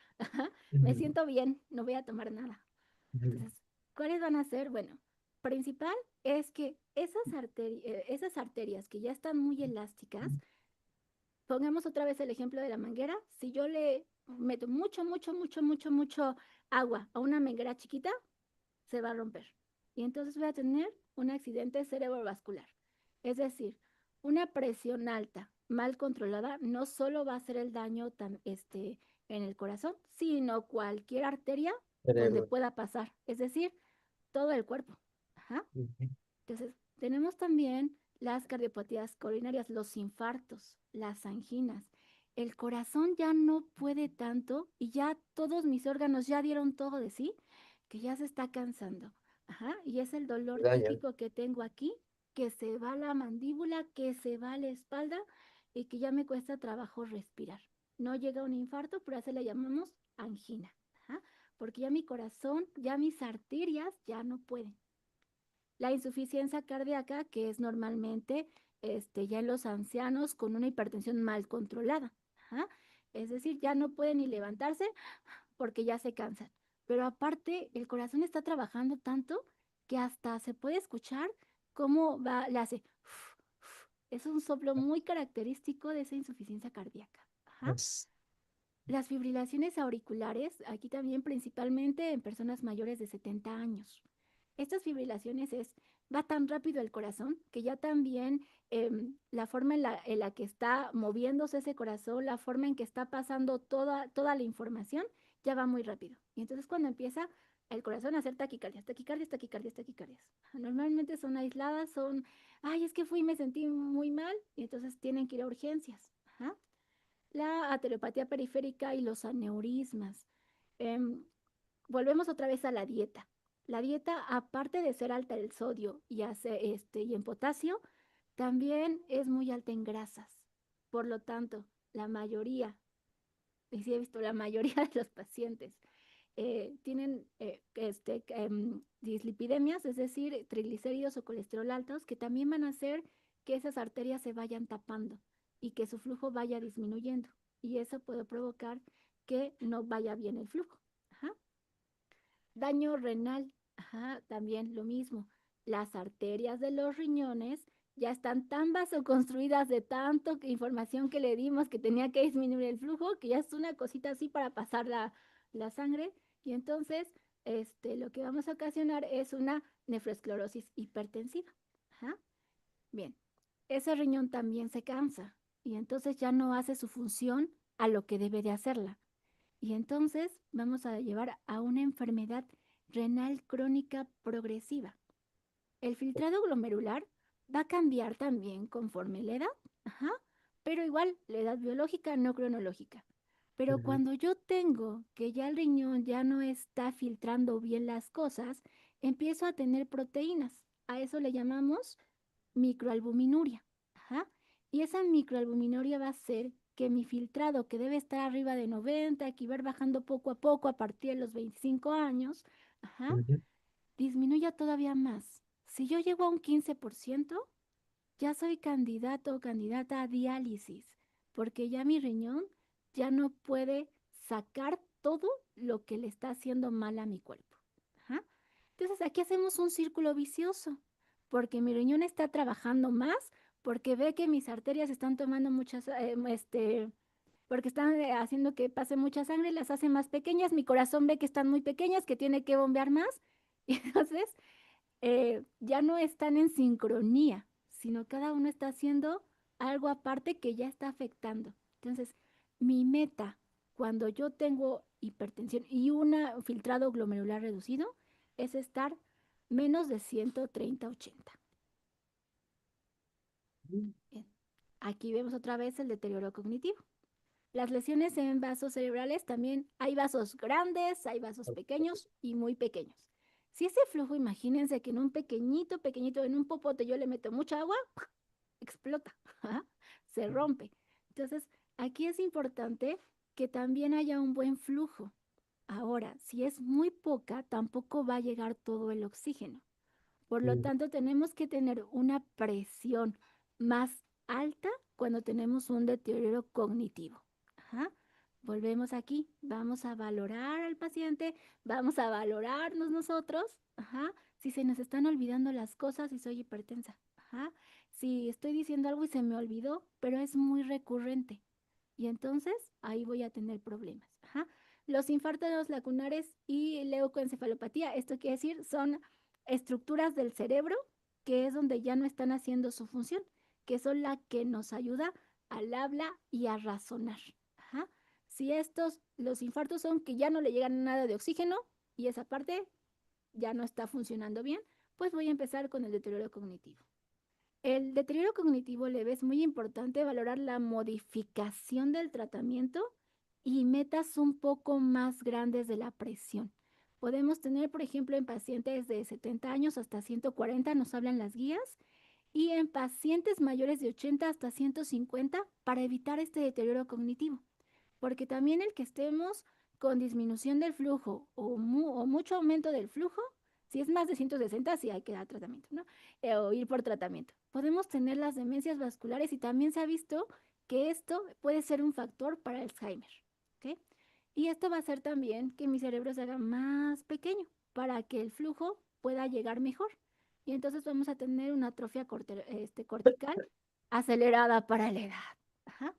Me Ujú, siento bien, no voy a tomar nada. ujú, Entonces, ¿cuáles van a ser? Bueno, principal es que esas arterias que ya están muy elásticas, pongamos otra vez el ejemplo de la manguera, si yo le meto mucho agua a una manguera chiquita, se va a romper. Y entonces voy a tener un accidente cerebrovascular. Es decir, una presión alta, mal controlada, no solo va a hacer el daño en el corazón, sino cualquier arteria donde cerebro. pueda pasar. Es decir, todo el cuerpo. Ajá. Ujú, Entonces, tenemos también las cardiopatías coronarias, los infartos, las anginas. El corazón ya no puede tanto y ya todos mis órganos ya dieron todo de sí, que ya se está cansando. Ajá, y es el se dolor dañan. típico que tengo aquí, que se va la mandíbula, que se va la espalda y que ya me cuesta trabajo respirar. No llega un infarto, pero a eso le llamamos angina. Ajá, porque ya mi corazón, ya mis arterias ya no pueden. La insuficiencia cardíaca, que es normalmente ya en los ancianos con una hipertensión mal controlada. Ajá. Es decir, ya no pueden ni levantarse porque ya se cansan. Pero aparte, el corazón está trabajando tanto que hasta se puede escuchar cómo va, le hace. Es un soplo muy característico de esa insuficiencia cardíaca. Ajá. Es- Las fibrilaciones auriculares, aquí también principalmente en personas mayores de 70 años. Estas fibrilaciones va tan rápido el corazón que ya también la forma en la que está moviéndose ese corazón, la forma en que está pasando toda la información, ya va muy rápido. Y entonces cuando empieza el corazón a hacer taquicardias, taquicardias, taquicardias, taquicardias. Normalmente son aisladas, ay, es que fui y me sentí muy mal, y entonces tienen que ir a urgencias. Ajá. La ateropatía periférica y los aneurismas. Em, Volvemos otra vez a la dieta. La dieta, aparte de ser alta en sodio y en potasio, también es muy alta en grasas. Por lo tanto, la mayoría, y sí he visto la mayoría de los pacientes, tienen dislipidemias, es decir, triglicéridos o colesterol altos, que también van a hacer que esas arterias se vayan tapando y que su flujo vaya disminuyendo. Y eso puede provocar que no vaya bien el flujo. Ajá. Daño renal, ajá, también lo mismo. Las arterias de los riñones ya están tan vasoconstruidas de tanto información que le dimos que tenía que disminuir el flujo, que ya es una cosita así para pasar la sangre. Y entonces, lo que vamos a ocasionar es una nefroesclerosis hipertensiva. Ajá. Bien, ese riñón también se cansa y entonces ya no hace su función a lo que debe de hacerla. Y entonces vamos a llevar a una enfermedad renal crónica progresiva. El filtrado glomerular va a cambiar también conforme la edad, ajá, pero igual la edad biológica, no cronológica. Pero Ujú, cuando yo tengo que ya el riñón ya no está filtrando bien las cosas, empiezo a tener proteínas. A eso le llamamos microalbuminuria. Ajá. Y esa microalbuminuria va a ser que mi filtrado, que debe estar arriba de 90, que va a ir bajando poco a poco a partir de los 25 años, ajá, ujú, disminuya todavía más. Si yo llego a un 15%, ya soy candidato o candidata a diálisis, porque ya mi riñón ya no puede sacar todo lo que le está haciendo mal a mi cuerpo. Ajá. Entonces aquí hacemos un círculo vicioso, porque mi riñón está trabajando más, porque ve que mis arterias están tomando porque están haciendo que pase mucha sangre, las hace más pequeñas, mi corazón ve que están muy pequeñas, que tiene que bombear más, y entonces ya no están en sincronía, sino cada uno está haciendo algo aparte que ya está afectando. Entonces, mi meta cuando yo tengo hipertensión y un filtrado glomerular reducido es estar menos de 130/80. Bien. Aquí vemos otra vez el deterioro cognitivo. Las lesiones en vasos cerebrales también hay vasos grandes, hay vasos pequeños y muy pequeños. Si ese flujo, imagínense que en un pequeñito, pequeñito, en un popote yo le meto mucha agua, explota, se rompe. Entonces, aquí es importante que también haya un buen flujo. Ahora, si es muy poca, tampoco va a llegar todo el oxígeno. Por lo ujú, tanto, tenemos que tener una presión más alta cuando tenemos un deterioro cognitivo. Ajá. Volvemos aquí, vamos a valorar al paciente, vamos a valorarnos nosotros, ajá, si se nos están olvidando las cosas y soy hipertensa, ajá, si estoy diciendo algo y se me olvidó, pero es muy recurrente, y entonces ahí voy a tener problemas, ajá. Los infartos lacunares y leucoencefalopatía, esto quiere decir, son estructuras del cerebro que es donde ya no están haciendo su función, que son la que nos ayuda al habla y a razonar. Ajá. Si los infartos son que ya no le llegan nada de oxígeno y esa parte ya no está funcionando bien, pues voy a empezar con el deterioro cognitivo. El deterioro cognitivo leve es muy importante valorar la modificación del tratamiento y metas un poco más grandes de la presión. Podemos tener, por ejemplo, en pacientes de 70 años hasta 140, nos hablan las guías, y en pacientes mayores de 80 hasta 150 para evitar este deterioro cognitivo. Porque también el que estemos con disminución del flujo o mucho aumento del flujo, si es más de 160, sí hay que dar tratamiento, ¿no? O ir por tratamiento. Podemos tener las demencias vasculares y también se ha visto que esto puede ser un factor para Alzheimer, ¿ok? Y esto va a hacer también que mi cerebro se haga más pequeño para que el flujo pueda llegar mejor. Y entonces vamos a tener una atrofia cortical acelerada para la edad. Ajá.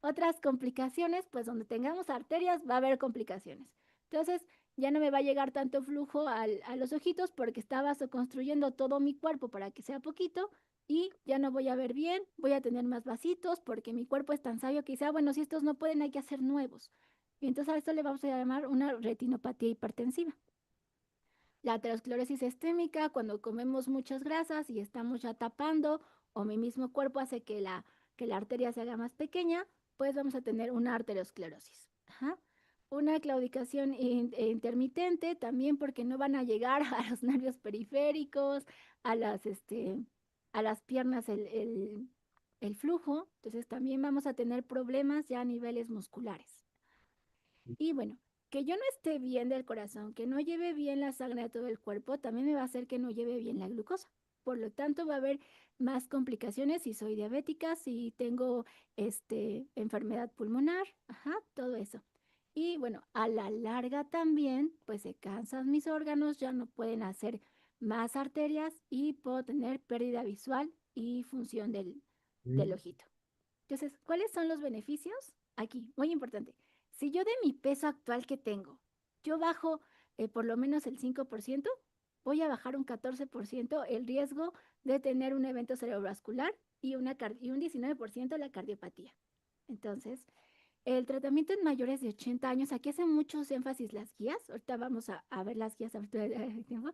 Otras complicaciones, pues donde tengamos arterias va a haber complicaciones. Entonces, ya no me va a llegar tanto flujo a los ojitos porque está vasoconstruyendo todo mi cuerpo para que sea poquito y ya no voy a ver bien, voy a tener más vasitos porque mi cuerpo es tan sabio que dice, ah, bueno, si estos no pueden, hay que hacer nuevos. Y entonces a esto le vamos a llamar una retinopatía hipertensiva. La aterosclerosis sistémica, cuando comemos muchas grasas y estamos ya tapando, o mi mismo cuerpo hace que la arteria se haga más pequeña, pues vamos a tener una arteriosclerosis. Ajá. Una claudicación intermitente también porque no van a llegar a los nervios periféricos, a a las piernas el flujo, entonces también vamos a tener problemas ya a niveles musculares. Y bueno, que yo no esté bien del corazón, que no lleve bien la sangre a todo el cuerpo, también me va a hacer que no lleve bien la glucosa. Por lo tanto, va a haber más complicaciones si soy diabética, si tengo enfermedad pulmonar, ajá, todo eso. Y bueno, a la larga también, pues se cansan mis órganos, ya no pueden hacer más arterias y puedo tener pérdida visual y función del Mm, ojito. Entonces, ¿cuáles son los beneficios? Aquí, muy importante. Si yo de mi peso actual que tengo, yo bajo por lo menos el 5%, voy a bajar un 14% el riesgo de tener un evento cerebrovascular y un 19% la cardiopatía. Entonces, el tratamiento en mayores de 80 años, aquí hacen muchos énfasis las guías, ahorita vamos a ver las guías, ahorita hay tiempo,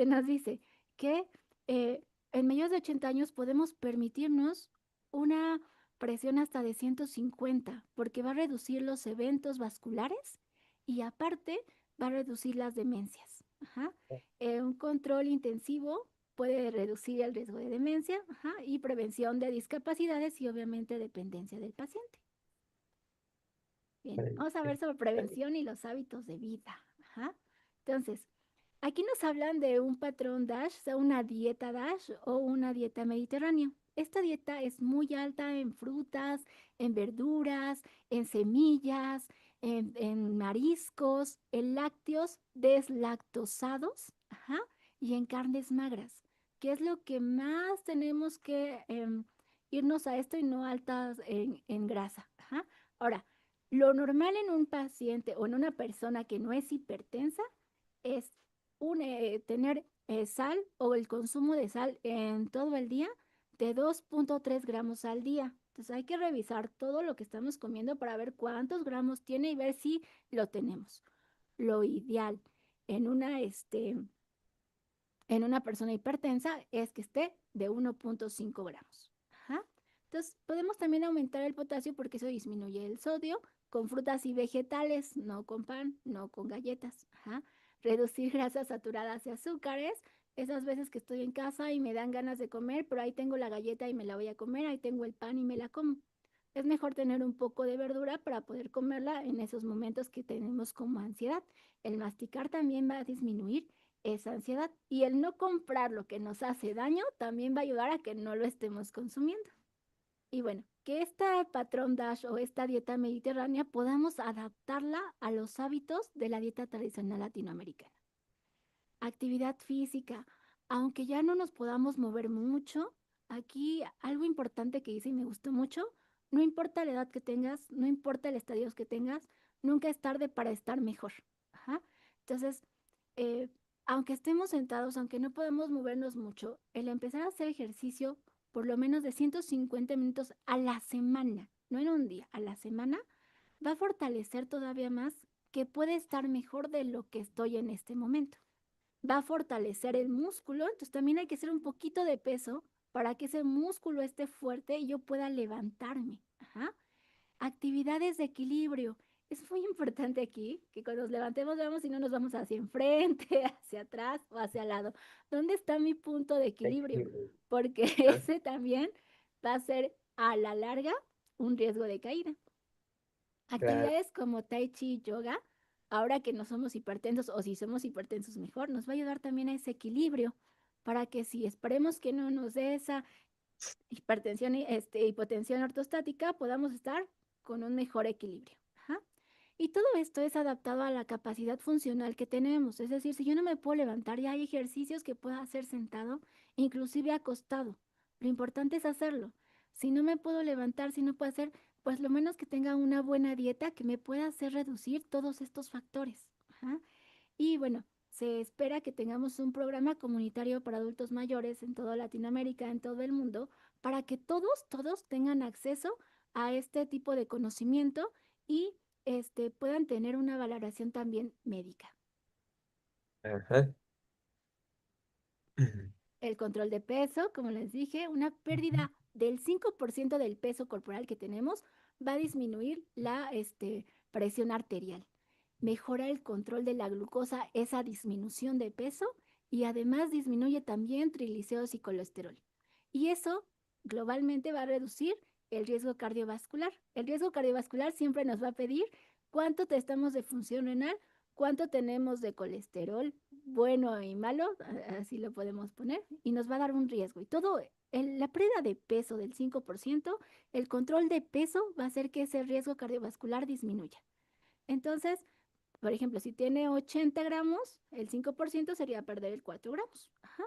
nos dice que en mayores de 80 años podemos permitirnos una presión hasta de 150, porque va a reducir los eventos vasculares y aparte va a reducir las demencias. Ajá. Un control intensivo puede reducir el riesgo de demencia, ajá, y prevención de discapacidades y obviamente dependencia del paciente. Bien, vale, vamos a ver sobre vale. prevención y los hábitos de vida. Ajá. Entonces, aquí nos hablan de un patrón DASH, o sea, una dieta DASH o una dieta mediterránea. Esta dieta es muy alta en frutas, en verduras, en semillas, en mariscos, en lácteos deslactosados, ajá, y en carnes magras, que es lo que más tenemos que irnos a esto y no altas en grasa. Ajá. Ahora, lo normal en un paciente o en una persona que no es hipertensa es tener sal o el consumo de sal en todo el día de 2.3 gramos al día. Entonces hay que revisar todo lo que estamos comiendo para ver cuántos gramos tiene y ver si lo tenemos. Lo ideal en en una persona hipertensa es que esté de 1.5 gramos. Ajá. Entonces, podemos también aumentar el potasio porque eso disminuye el sodio con frutas y vegetales, no con pan, no con galletas. Ajá. Reducir grasas saturadas y azúcares. Esas veces que estoy en casa y me dan ganas de comer, pero ahí tengo la galleta y me la voy a comer, ahí tengo el pan y me la como. Es mejor tener un poco de verdura para poder comerla en esos momentos que tenemos como ansiedad. El masticar también va a disminuir esa ansiedad. Y el no comprar lo que nos hace daño también va a ayudar a que no lo estemos consumiendo. Y bueno, que este patrón DASH o esta dieta mediterránea podamos adaptarla a los hábitos de la dieta tradicional latinoamericana. Actividad física, aunque ya no nos podamos mover mucho, aquí algo importante que hice y me gustó mucho, no importa la edad que tengas, no importa el estadio que tengas, nunca es tarde para estar mejor. Ajá. Entonces, eh, aunque estemos sentados, aunque no podamos movernos mucho, el empezar a hacer ejercicio por lo menos de 150 minutos a la semana, no en un día, a la semana, va a fortalecer todavía más que puede estar mejor de lo que estoy en este momento. Va a fortalecer el músculo, entonces también hay que hacer un poquito de peso para que ese músculo esté fuerte y yo pueda levantarme. Ajá. Actividades de equilibrio. Es muy importante aquí que cuando nos levantemos veamos si no nos vamos hacia enfrente, hacia atrás o hacia el lado. ¿Dónde está mi punto de equilibrio? Equilibrio. Porque Ah, ese también va a ser a la larga un riesgo de caída. claro, Actividades como Tai Chi, yoga, ahora que no somos hipertensos o si somos hipertensos mejor, nos va a ayudar también a ese equilibrio para que si esperemos que no nos dé esa hipertensión, hipotensión ortostática, podamos estar con un mejor equilibrio. Ajá. Y todo esto es adaptado a la capacidad funcional que tenemos. Es decir, si yo no me puedo levantar, ya hay ejercicios que puedo hacer sentado, inclusive acostado. Lo importante es hacerlo. Si no me puedo levantar, si no puedo hacer, pues lo menos que tenga una buena dieta que me pueda hacer reducir todos estos factores. Ajá. Y bueno, se espera que tengamos un programa comunitario para adultos mayores en toda Latinoamérica, en todo el mundo, para que todos tengan acceso a este tipo de conocimiento y puedan tener una valoración también médica. Ajá. El control de peso, como les dije, una pérdida del 5% del peso corporal que tenemos va a disminuir la presión arterial. Mejora el control de la glucosa, esa disminución de peso, y además disminuye también triglicéridos y colesterol. Y eso globalmente va a reducir el riesgo cardiovascular. El riesgo cardiovascular siempre nos va a pedir cuánto estamos de función renal, cuánto tenemos de colesterol, bueno y malo, así lo podemos poner, y nos va a dar un riesgo. Y todo, la pérdida de peso del 5%, el control de peso va a hacer que ese riesgo cardiovascular disminuya. Entonces, por ejemplo, si tiene 80 gramos, el 5% sería perder el 4 gramos. Ajá.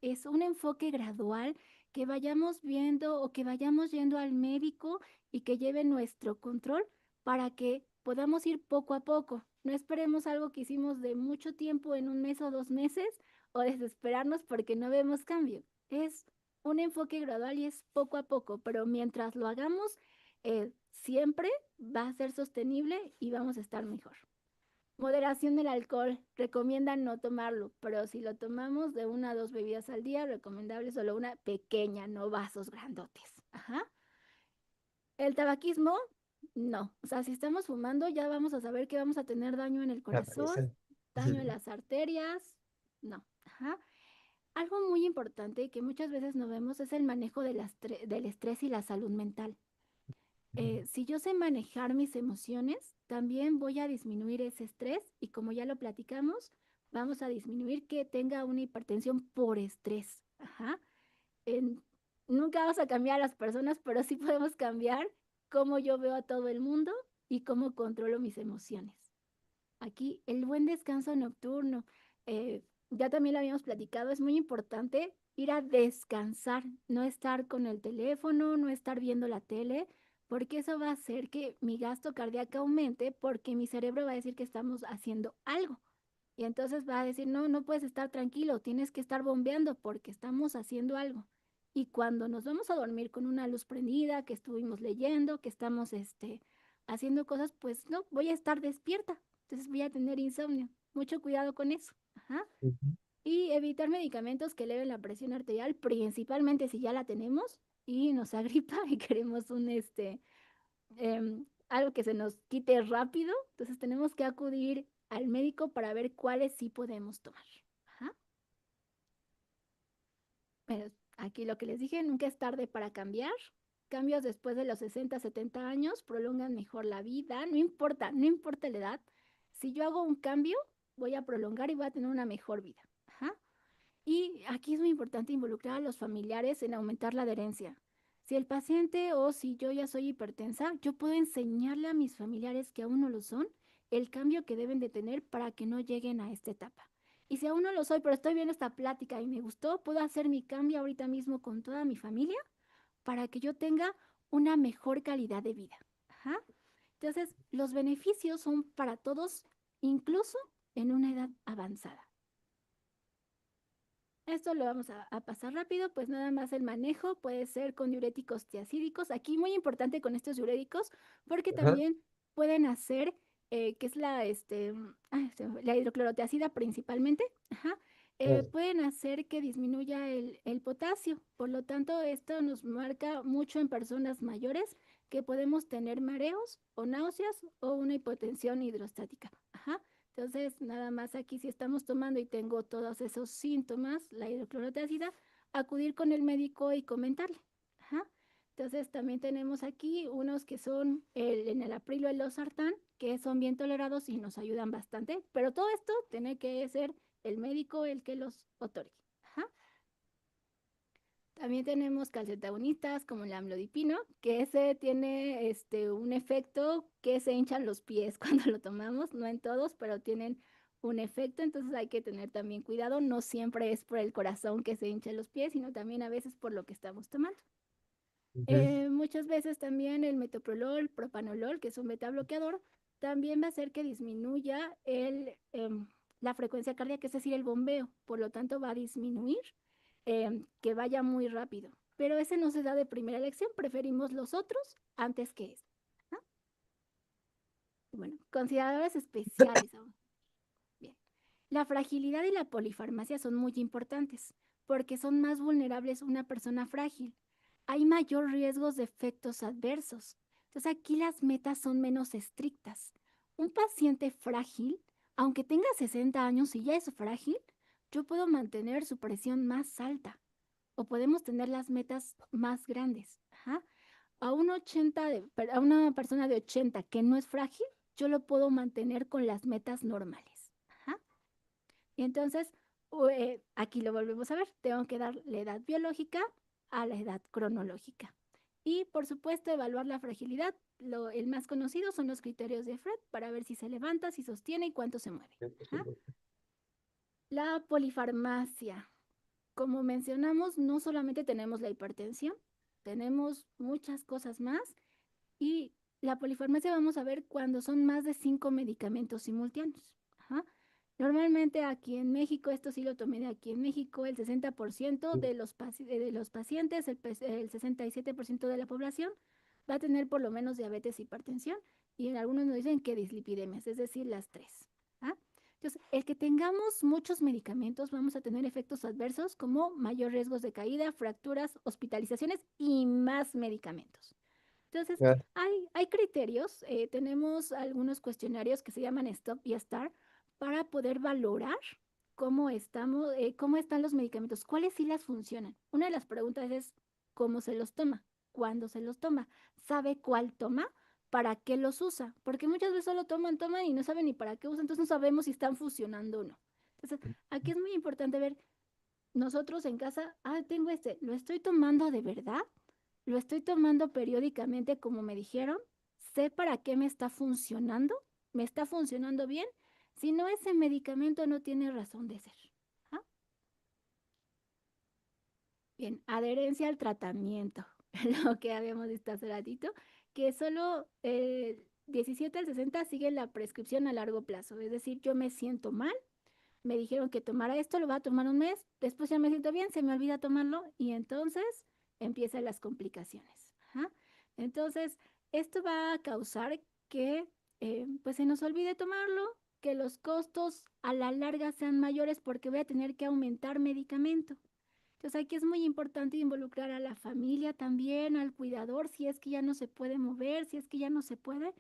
Es un enfoque gradual que vayamos viendo o que vayamos yendo al médico y que lleve nuestro control para que podamos ir poco a poco. No esperemos algo que hicimos de mucho tiempo en un mes o 2 meses o desesperarnos porque no vemos cambio. Es un enfoque gradual y es poco a poco, pero mientras lo hagamos, siempre va a ser sostenible y vamos a estar mejor. Moderación del alcohol. Recomiendan no tomarlo, pero si lo tomamos de 1 a 2 bebidas al día, recomendable solo una pequeña, no vasos grandotes. Ajá. El tabaquismo, no. O sea, si estamos fumando, ya vamos a saber que vamos a tener daño en el La corazón, presa. daño en las arterias. No. Ajá. Algo muy importante que muchas veces no vemos es el manejo del estrés y la salud mental. Si yo sé manejar mis emociones, también voy a disminuir ese estrés y como ya lo platicamos, vamos a disminuir que tenga una hipertensión por estrés. Ajá. En- Nunca vamos a cambiar a las personas, pero sí podemos cambiar cómo yo veo a todo el mundo y cómo controlo mis emociones. Aquí el buen descanso nocturno, ya también lo habíamos platicado, es muy importante ir a descansar, no estar con el teléfono, no estar viendo la tele, porque eso va a hacer que mi gasto cardíaco aumente, porque mi cerebro va a decir que estamos haciendo algo. Y entonces va a decir, no, no puedes estar tranquilo, tienes que estar bombeando porque estamos haciendo algo. Y cuando nos vamos a dormir con una luz prendida, que estuvimos leyendo, que estamos haciendo cosas, pues no, voy a estar despierta. Entonces voy a tener insomnio. Mucho cuidado con eso. Ajá. Ujú. Y evitar medicamentos que eleven la presión arterial, principalmente si ya la tenemos y nos agripa y queremos algo que se nos quite rápido. Entonces tenemos que acudir al médico para ver cuáles sí podemos tomar. Ajá. Pero aquí lo que les dije, nunca es tarde para cambiar. Cambios después de los 60, 70 años prolongan mejor la vida. No importa, no importa la edad. Si yo hago un cambio, voy a prolongar y voy a tener una mejor vida. Ajá. Y aquí es muy importante involucrar a los familiares en aumentar la adherencia. Si el paciente o si yo ya soy hipertensa, yo puedo enseñarle a mis familiares que aún no lo son el cambio que deben de tener para que no lleguen a esta etapa. Y si aún no lo soy, pero estoy viendo esta plática y me gustó, puedo hacer mi cambio ahorita mismo con toda mi familia para que yo tenga una mejor calidad de vida. Ajá. Entonces, los beneficios son para todos, incluso en una edad avanzada. Esto lo vamos a pasar rápido, pues nada más el manejo puede ser con diuréticos tiacídicos. Aquí muy importante con estos diuréticos porque Ajá. también pueden hacer, que es la hidroclorotiazida principalmente, ajá, pueden hacer que disminuya el potasio. Por lo tanto, esto nos marca mucho en personas mayores que podemos tener mareos o náuseas o una hipotensión hidrostática. Ajá. Entonces, nada más aquí si estamos tomando y tengo todos esos síntomas, la hidroclorotiazida, acudir con el médico y comentarle. Ajá. Entonces, también tenemos aquí unos que son el enalapril o el losartán, que son bien tolerados y nos ayudan bastante, pero todo esto tiene que ser el médico el que los otorgue. Ajá. También tenemos calcetagonitas como el amlodipino, que ese tiene un efecto que se hinchan los pies cuando lo tomamos, no en todos, pero tienen un efecto, entonces hay que tener también cuidado, no siempre es por el corazón que se hinchan los pies, sino también a veces por lo que estamos tomando. Ujú. Muchas veces también el metoprolol, propanolol, que es un beta bloqueador, también va a hacer que disminuya la frecuencia cardíaca, es decir, el bombeo. Por lo tanto, va a disminuir que vaya muy rápido. Pero ese no se da de primera elección, preferimos los otros antes que este. ¿Ah? Bueno, consideradores especiales ahora. Bien. La fragilidad y la polifarmacia son muy importantes porque son más vulnerables una persona frágil. Hay mayor riesgos de efectos adversos. Entonces aquí las metas son menos estrictas. Un paciente frágil, aunque tenga 60 años y ya es frágil, yo puedo mantener su presión más alta o podemos tener las metas más grandes. Ajá. A una persona de 80 que no es frágil, yo lo puedo mantener con las metas normales. Ajá. Y entonces, aquí lo volvemos a ver, tengo que dar la edad biológica a la edad cronológica. Y por supuesto, evaluar la fragilidad. El más conocido son los criterios de Fred para ver si se levanta, si sostiene y cuánto se mueve. Ajá. La polifarmacia. Como mencionamos, no solamente tenemos la hipertensión, tenemos muchas cosas más y la polifarmacia vamos a ver cuando son más de 5 medicamentos simultáneos. Ajá. Normalmente aquí en México, esto sí lo tomé de aquí en México, el 60% de los pacientes, el 67% de la población va a tener por lo menos diabetes e hipertensión y en algunos nos dicen que dislipidemias, es decir, las tres. ¿Ah? Entonces, el que tengamos muchos medicamentos, vamos a tener efectos adversos como mayor riesgos de caída, fracturas, hospitalizaciones y más medicamentos. Entonces, Ya. hay criterios, tenemos algunos cuestionarios que se llaman STOP y STAR para poder valorar cómo están los medicamentos, cuáles sí las funcionan. Una de las preguntas es cómo se los toma, cuándo se los toma, sabe cuál toma, para qué los usa, porque muchas veces solo toman y no saben ni para qué usan, entonces no sabemos si están funcionando o no. Entonces, aquí es muy importante ver nosotros en casa, tengo ¿lo estoy tomando de verdad? ¿Lo estoy tomando periódicamente como me dijeron? ¿Sé para qué me está funcionando? ¿Me está funcionando bien? Si no, ese medicamento no tiene razón de ser. ¿Ah? Bien, adherencia al tratamiento, lo que habíamos visto hace ratito, que solo 17 al 60 siguen la prescripción a largo plazo. Es decir, yo me siento mal, me dijeron que tomara esto, lo va a tomar un mes, después ya me siento bien, se me olvida tomarlo y entonces empiezan las complicaciones. Ajá. Entonces, esto va a causar que pues se nos olvide tomarlo, que los costos a la larga sean mayores porque voy a tener que aumentar medicamento. Entonces aquí es muy importante involucrar a la familia también, al cuidador, si es que ya no se puede mover, si es que ya no se puede.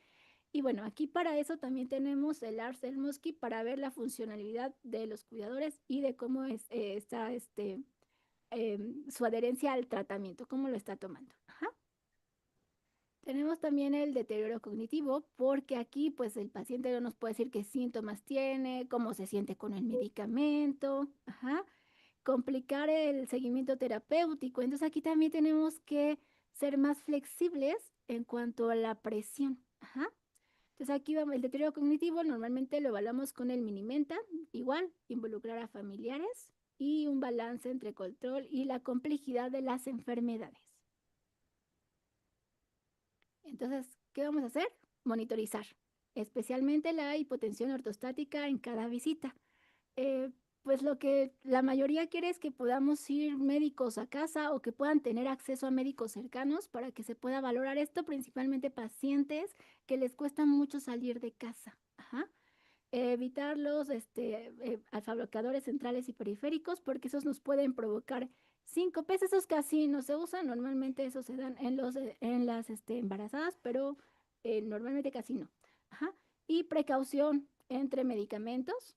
Y bueno, aquí para eso también tenemos el ARS del Mosqui para ver la funcionalidad de los cuidadores y de cómo está su adherencia al tratamiento, cómo lo está tomando. Ajá. Tenemos también el deterioro cognitivo, porque aquí pues el paciente no nos puede decir qué síntomas tiene, cómo se siente con el medicamento. Ajá. Complicar el seguimiento terapéutico. Entonces aquí también tenemos que ser más flexibles en cuanto a la presión. Ajá. Entonces aquí vamos, el deterioro cognitivo normalmente lo evaluamos con el Minimenta, igual, involucrar a familiares y un balance entre control y la complejidad de las enfermedades. Entonces, ¿qué vamos a hacer? Monitorizar, especialmente la hipotensión ortostática en cada visita. Eh, pues lo que la mayoría quiere es que podamos ir médicos a casa o que puedan tener acceso a médicos cercanos para que se pueda valorar esto, principalmente pacientes que les cuesta mucho salir de casa. Ajá. Evitar los alfabloqueadores centrales y periféricos porque esos nos pueden provocar síncopes. Esos casi no se usan, normalmente esos se dan en las embarazadas, pero normalmente casi no. Ajá. Y precaución entre medicamentos.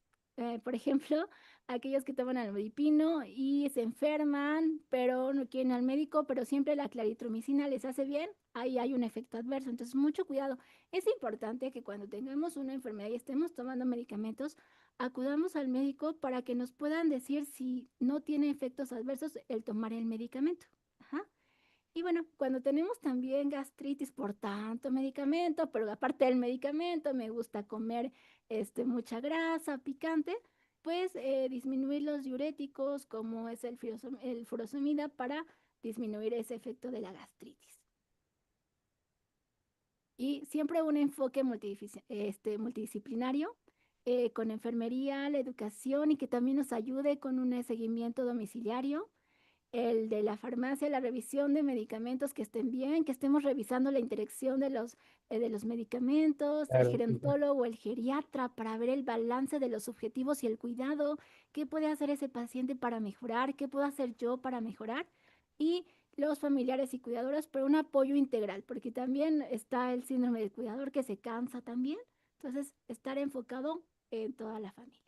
Por ejemplo, aquellos que toman almodipino y se enferman, pero no quieren al médico, pero siempre la claritromicina les hace bien, ahí hay un efecto adverso. Entonces, mucho cuidado. Es importante que cuando tengamos una enfermedad y estemos tomando medicamentos, acudamos al médico para que nos puedan decir si no tiene efectos adversos el tomar el medicamento. Ajá. Y bueno, cuando tenemos también gastritis por tanto medicamento, pero aparte del medicamento me gusta comer mucha grasa, picante, pues disminuir los diuréticos como es el furosemida para disminuir ese efecto de la gastritis. Y siempre un enfoque multidisciplinario con enfermería, la educación y que también nos ayude con un seguimiento domiciliario, el de la farmacia, la revisión de medicamentos que estén bien, que estemos revisando la interacción de los medicamentos, el Claro, gerontólogo, el geriatra, para ver el balance de los objetivos y el cuidado, qué puede hacer ese paciente para mejorar, qué puedo hacer yo para mejorar, y los familiares y cuidadores, pero un apoyo integral, porque también está el síndrome del cuidador que se cansa también, entonces estar enfocado en toda la familia.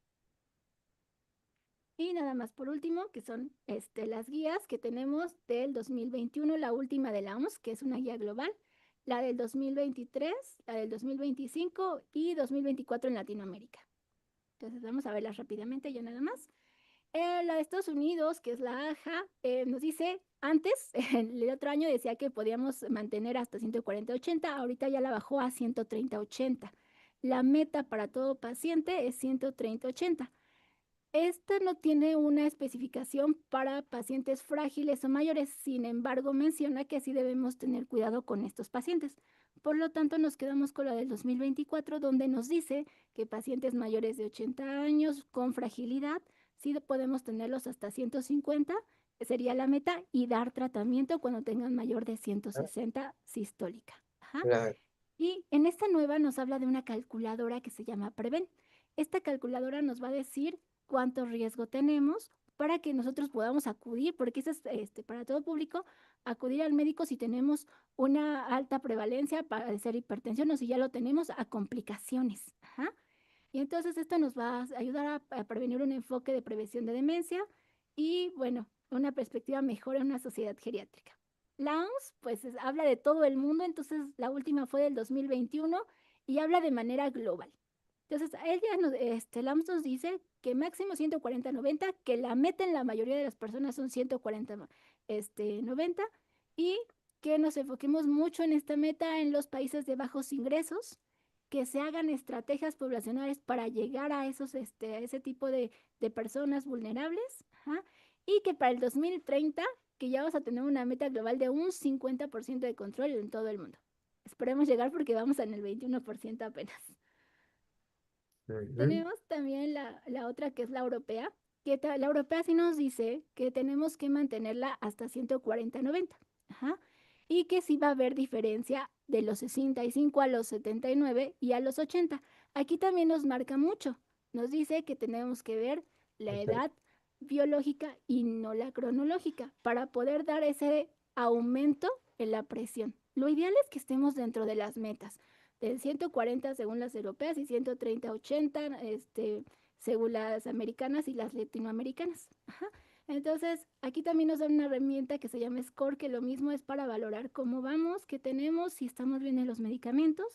Y nada más por último, que son las guías que tenemos del 2021, la última de la OMS, que es una guía global, la del 2023, la del 2025 y 2024 en Latinoamérica. Entonces vamos a verlas rápidamente ya nada más. La de Estados Unidos, que es la AJA, nos dice, antes, el otro año decía que podíamos mantener hasta 140-80, ahorita ya la bajó a 130-80. La meta para todo paciente es 130-80. Esta no tiene una especificación para pacientes frágiles o mayores, sin embargo, menciona que sí debemos tener cuidado con estos pacientes. Por lo tanto, nos quedamos con la del 2024, donde nos dice que pacientes mayores de 80 años con fragilidad, sí podemos tenerlos hasta 150, sería la meta, y dar tratamiento cuando tengan mayor de ah, 160 sistólica. Ajá. claro, Y en esta nueva nos habla de una calculadora que se llama Preven. Esta calculadora nos va a decir cuánto riesgo tenemos para que nosotros podamos acudir, porque eso es para todo público, acudir al médico si tenemos una alta prevalencia para padecer hipertensión o si ya lo tenemos a complicaciones. Ajá. Y entonces esto nos va a ayudar a prevenir un enfoque de prevención de demencia y, bueno, una perspectiva mejor en una sociedad geriátrica. La OMS, pues, habla de todo el mundo, entonces la última fue del 2021 y habla de manera global. Entonces, la OMS nos dice que máximo 140-90, que la meta en la mayoría de las personas son 140-90 y que nos enfoquemos mucho en esta meta en los países de bajos ingresos, que se hagan estrategias poblacionales para llegar a a ese tipo de personas vulnerables, ajá, y que para el 2030, que ya vamos a tener una meta global de un 50% de control en todo el mundo. Esperemos llegar porque vamos en el 21% apenas. ujú, Tenemos también la otra que es la europea, que la europea sí nos dice que tenemos que mantenerla hasta 140-90. Ajá. Y que sí va a haber diferencia de los 65 a los 79 y a los 80. Aquí también nos marca mucho. Nos dice que tenemos que ver la ujú. edad biológica y no la cronológica para poder dar ese aumento en la presión. Lo ideal es que estemos dentro de las metas de 140 según las europeas y 130-80 según las americanas y las latinoamericanas. Ajá. Entonces, aquí también nos dan una herramienta que se llama SCORE, que lo mismo es para valorar cómo vamos, qué tenemos, si estamos bien en los medicamentos.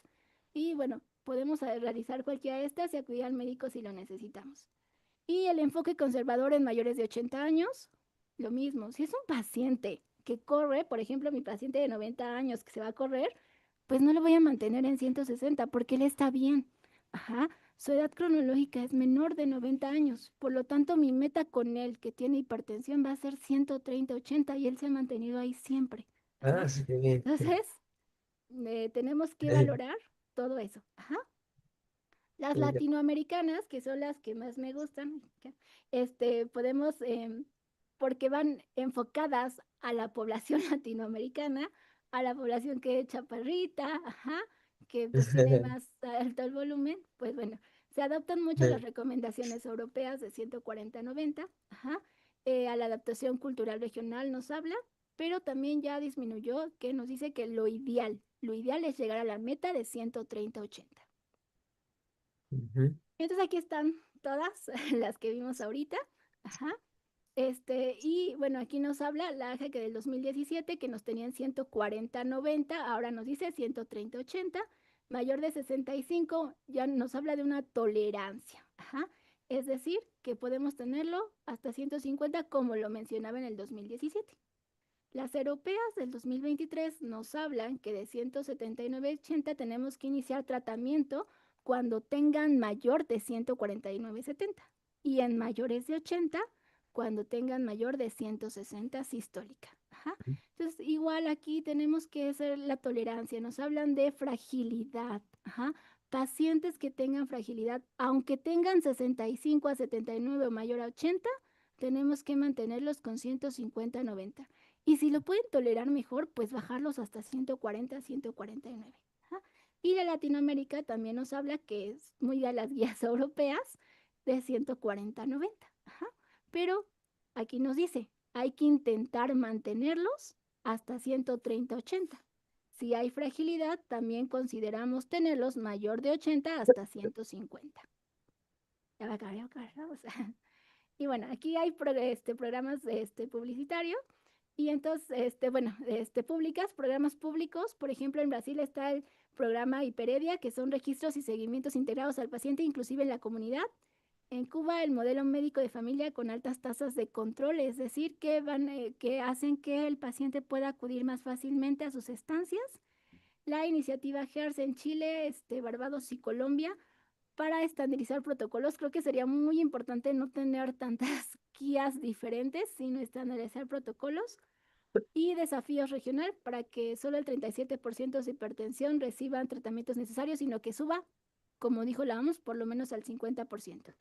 Y bueno, podemos realizar cualquiera de estas y acudir al médico si lo necesitamos. Y el enfoque conservador en mayores de 80 años, lo mismo. Si es un paciente que corre, por ejemplo, mi paciente de 90 años que se va a correr, pues no lo voy a mantener en 160 porque él está bien. Ajá. Su edad cronológica es menor de 90 años. Por lo tanto, mi meta con él que tiene hipertensión va a ser 130-80 y él se ha mantenido ahí siempre. Ajá. Ah, sí, qué bien. Entonces, tenemos que valorar todo eso. Ajá. Las Mira, latinoamericanas, que son las que más me gustan, podemos, porque van enfocadas a la población latinoamericana, a la población que es chaparrita, ajá, que pues tiene más alto el volumen, pues bueno, se adaptan mucho las recomendaciones europeas de 140-90, ajá, a la adaptación cultural regional nos habla, pero también ya disminuyó, que nos dice que lo ideal es llegar a la meta de 130-80. ujú, Entonces aquí están todas las que vimos ahorita. Ajá. Y bueno, aquí nos habla la AJA que del 2017 que nos tenían 140-90, ahora nos dice 130-80, mayor de 65 ya nos habla de una tolerancia. Ajá. Es decir, que podemos tenerlo hasta 150 como lo mencionaba en el 2017. Las europeas del 2023 nos hablan que de 179-80 tenemos que iniciar tratamiento cuando tengan mayor de 149-70 y en mayores de 80 cuando tengan mayor de 160 sistólica. Ajá. Entonces, igual aquí tenemos que hacer la tolerancia. Nos hablan de fragilidad. Ajá. Pacientes que tengan fragilidad, aunque tengan 65 a 79 o mayor a 80, tenemos que mantenerlos con 150-90. Y si lo pueden tolerar mejor, pues bajarlos hasta 140-149. Y de Latinoamérica también nos habla que es muy de las guías europeas de 140-90. Pero aquí nos dice, hay que intentar mantenerlos hasta 130-80. Si hay fragilidad, también consideramos tenerlos mayor de 80 hasta 150. Ya va a acabar, ya va a acabar, ¿no? O sea, y bueno, aquí hay programas publicitarios y entonces, bueno, públicas, programas públicos. Por ejemplo, en Brasil está el programa Hiperedia, que son registros y seguimientos integrados al paciente, inclusive en la comunidad. En Cuba, el modelo médico de familia con altas tasas de control, es decir, que hacen que el paciente pueda acudir más fácilmente a sus estancias. La iniciativa HERS en Chile, Barbados y Colombia, para estandarizar protocolos. Creo que sería muy importante no tener tantas guías diferentes, sino estandarizar protocolos. Y desafíos regional para que solo el 37% de hipertensión reciban tratamientos necesarios, sino que suba, como dijo la OMS, por lo menos al 50%.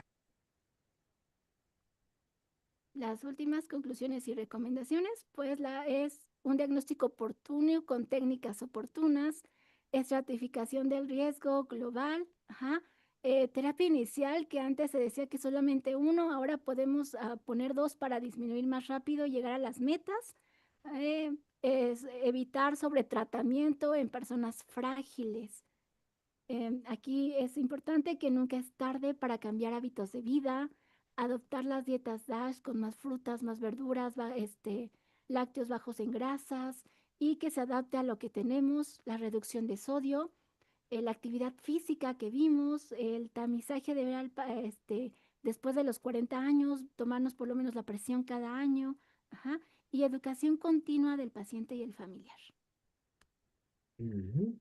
Las últimas conclusiones y recomendaciones, pues es un diagnóstico oportuno con técnicas oportunas, estratificación del riesgo global, terapia inicial, que antes se decía que solamente uno, ahora podemos poner dos para disminuir más rápido y llegar a las metas. Es evitar sobretratamiento en personas frágiles. Aquí es importante que nunca es tarde para cambiar hábitos de vida, adoptar las dietas DASH con más frutas, más verduras, lácteos bajos en grasas y que se adapte a lo que tenemos, la reducción de sodio, la actividad física que vimos, el tamizaje de ver después de los 40 años, tomarnos por lo menos la presión cada año, y educación continua del paciente y el familiar. Ujú.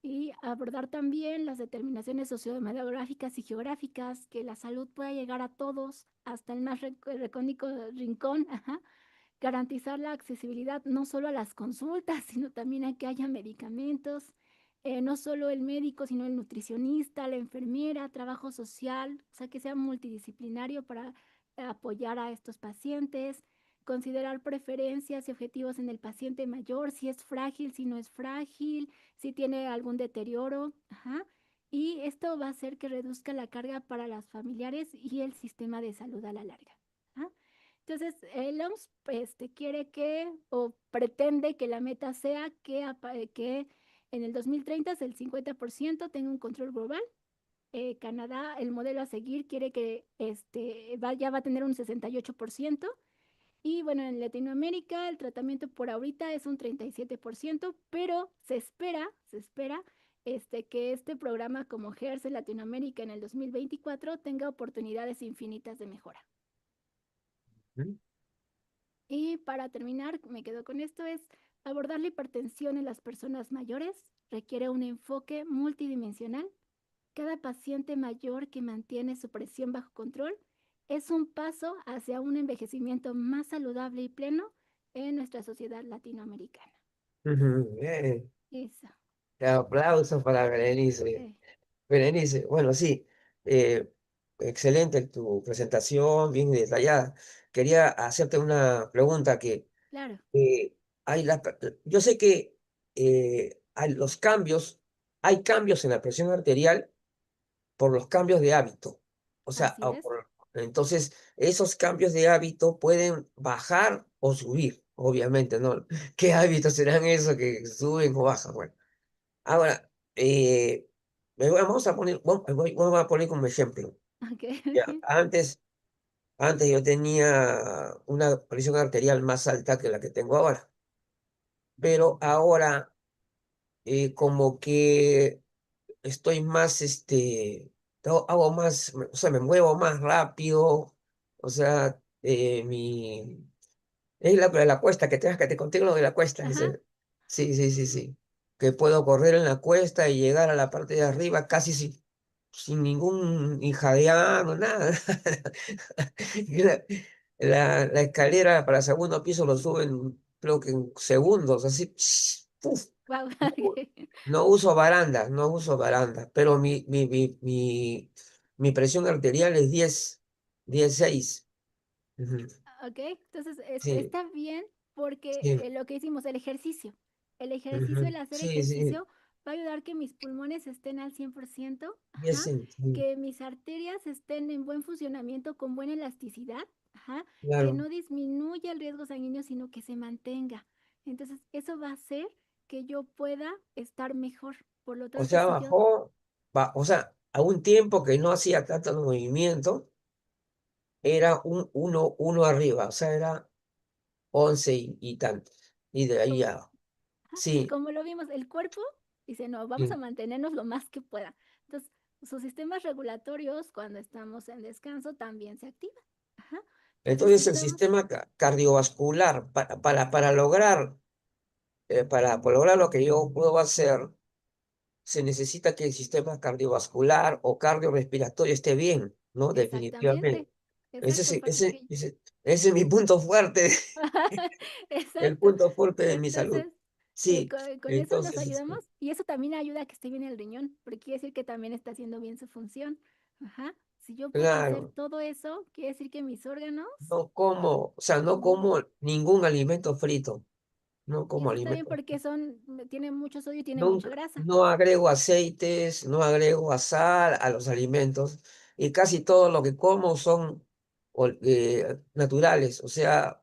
Y abordar también las determinaciones sociodemográficas y geográficas, que la salud pueda llegar a todos, hasta el más recóndito rincón, garantizar la accesibilidad no solo a las consultas, sino también a que haya medicamentos, no solo el médico, sino el nutricionista, la enfermera, trabajo social, o sea, que sea multidisciplinario para apoyar a estos pacientes, considerar preferencias y objetivos en el paciente mayor, si es frágil, si no es frágil, si tiene algún deterioro, y esto va a hacer que reduzca la carga para las familiares y el sistema de salud a la larga. ¿Ah? Entonces, el OMS quiere que o pretende que la meta sea que en el 2030 el 50% tenga un control global. Canadá, el modelo a seguir, quiere que ya va a tener un 68%. Y bueno, en Latinoamérica el tratamiento por ahorita es un 37%, pero se espera que este programa como HERS en Latinoamérica en el 2024 tenga oportunidades infinitas de mejora. Ujú. Y para terminar, me quedo con esto, es abordar la hipertensión en las personas mayores requiere un enfoque multidimensional. Cada paciente mayor que mantiene su presión bajo control es un paso hacia un envejecimiento más saludable y pleno en nuestra sociedad latinoamericana. Ujú. Bien. Eso. Aplausos para Berenice. Sí, Berenice, bueno, sí, eh, excelente tu presentación, bien detallada. Quería hacerte una pregunta que claro. eh, yo sé que hay cambios en la presión arterial por los cambios de hábito. O sea, Así es. entonces esos cambios de hábito pueden bajar o subir, obviamente, ¿no? ¿Qué hábitos serán esos que suben o bajan? Bueno, ahora, vamos a poner, vamos a poner como ejemplo. Ok, Ya, ok. antes yo tenía una presión arterial más alta que la que tengo ahora, pero ahora como que estoy más, hago más, o sea, me muevo más rápido, o sea, es la cuesta, que tengas que te conté lo de la cuesta, Ajá. sí, sí, sí, sí, que puedo correr en la cuesta y llegar a la parte de arriba, casi sí, sin ningún hijadeado, nada. Y la escalera para el segundo piso lo suben, creo que en segundos, así. ¡Puf! Wow. No, no uso barandas, no uso barandas, pero mi presión arterial es 10, 16. Ujú. Ok, entonces Sí, está bien porque sí, lo que hicimos, el ejercicio, ujú. el hacer Sí, sí, ejercicio va a ayudar que mis pulmones estén al 100%, 10, ajá, sí, que mis arterias estén en buen funcionamiento con buena elasticidad, ajá, que claro. no disminuya el riesgo sanguíneo, sino que se mantenga. Entonces, eso va a hacer que yo pueda estar mejor. Por lo O tanto, sea, si yo, bajó, o sea, a un tiempo que no hacía tanto movimiento, era un uno arriba, o sea, era 11 y tantos. Y de ahí como, ya, ajá, y sí, como lo vimos, el cuerpo dice, no, vamos a sí. mantenernos lo más que pueda. Entonces, sus sistemas regulatorios, cuando estamos en descanso, también se activan. Ajá. Entonces, si Entonces el estamos, sistema cardiovascular, para lograr lo que yo puedo hacer, se necesita que el sistema cardiovascular o cardiorrespiratorio esté bien, ¿no? exactamente, Definitivamente. Ese es, exacto, para ese, que, ese, ese es mi punto fuerte, el exacto. punto fuerte de mi salud. Entonces, Sí, con eso nos entonces, ayudamos y eso también ayuda a que esté bien el riñón, porque quiere decir que también está haciendo bien su función. Ajá. Si yo puedo hacer claro, todo eso, quiere decir que mis órganos, no como, o sea, no mm, como ningún alimento frito, no y como eso está bien alimento. porque tienen mucho sodio y tienen mucha Nunca, grasa. no agrego aceites, no agrego sal a los alimentos y casi todo lo que como son naturales, o sea,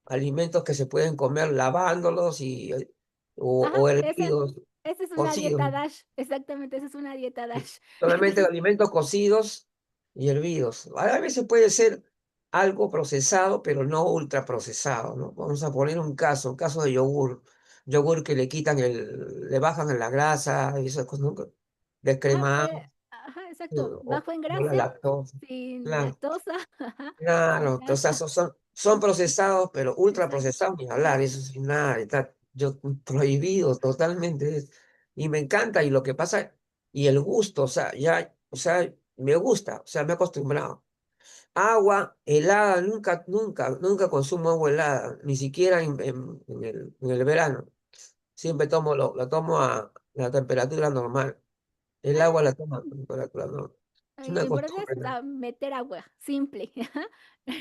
alimentos que se pueden comer lavándolos Ajá, o esa, hervidos, esa es una cocidos. dieta DASH, exactamente, esa es una dieta DASH. Solamente Entonces, alimentos cocidos y hervidos. A veces puede ser algo procesado, pero no ultra procesado, ¿no? Vamos a poner un caso de yogur. Yogur que le quitan le bajan la grasa y esas cosas, ¿no? ajá, Descremado, ajá, exacto, bajo en o la grasa, lactosa. sin Claro, lactosa, ajá, sin claro. Entonces, grasa, son procesados, pero ultra exacto. procesados, ni hablar, eso sin nada, está prohibido totalmente. Y me encanta, y lo que pasa, y el gusto, o sea, ya, o sea, me gusta, o sea, me he acostumbrado. Agua helada, nunca, nunca, nunca consumo agua helada, ni siquiera en el verano. Siempre la tomo a la temperatura normal. El agua la tomo a temperatura normal. Es Lo una importante costumbre, es ¿no? meter agua, simple, ajá,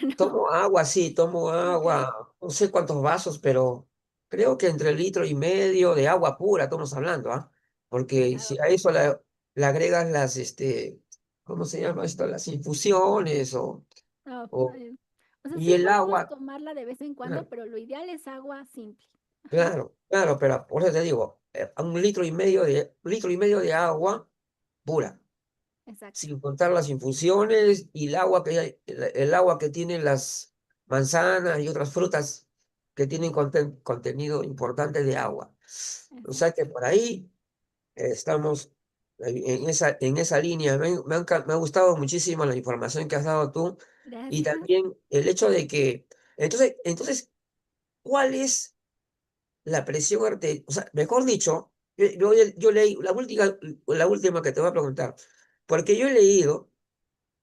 ¿no? Tomo agua, sí, tomo Ok, agua, no sé cuántos vasos, pero creo que entre 1,5 litros de agua pura estamos hablando, ¿ah? Porque si a ok. eso le agregas ¿cómo se llama esto? Las infusiones No, o, o sea, y sí el podemos agua, tomarla de vez en cuando, claro, pero lo ideal es agua simple. Ajá, claro, claro, pero por eso te digo, a 1,5 litros de agua pura, exacto, sin contar las infusiones y el agua que tienen las manzanas y otras frutas que tienen contenido importante de agua. O sea exacto. que por ahí estamos en esa línea. Me ha gustado muchísimo la información que has dado tú y Gracias. también el hecho de que, entonces, ¿cuál es la presión arterial? O sea, mejor dicho, yo leí la última que te voy a preguntar, porque yo he leído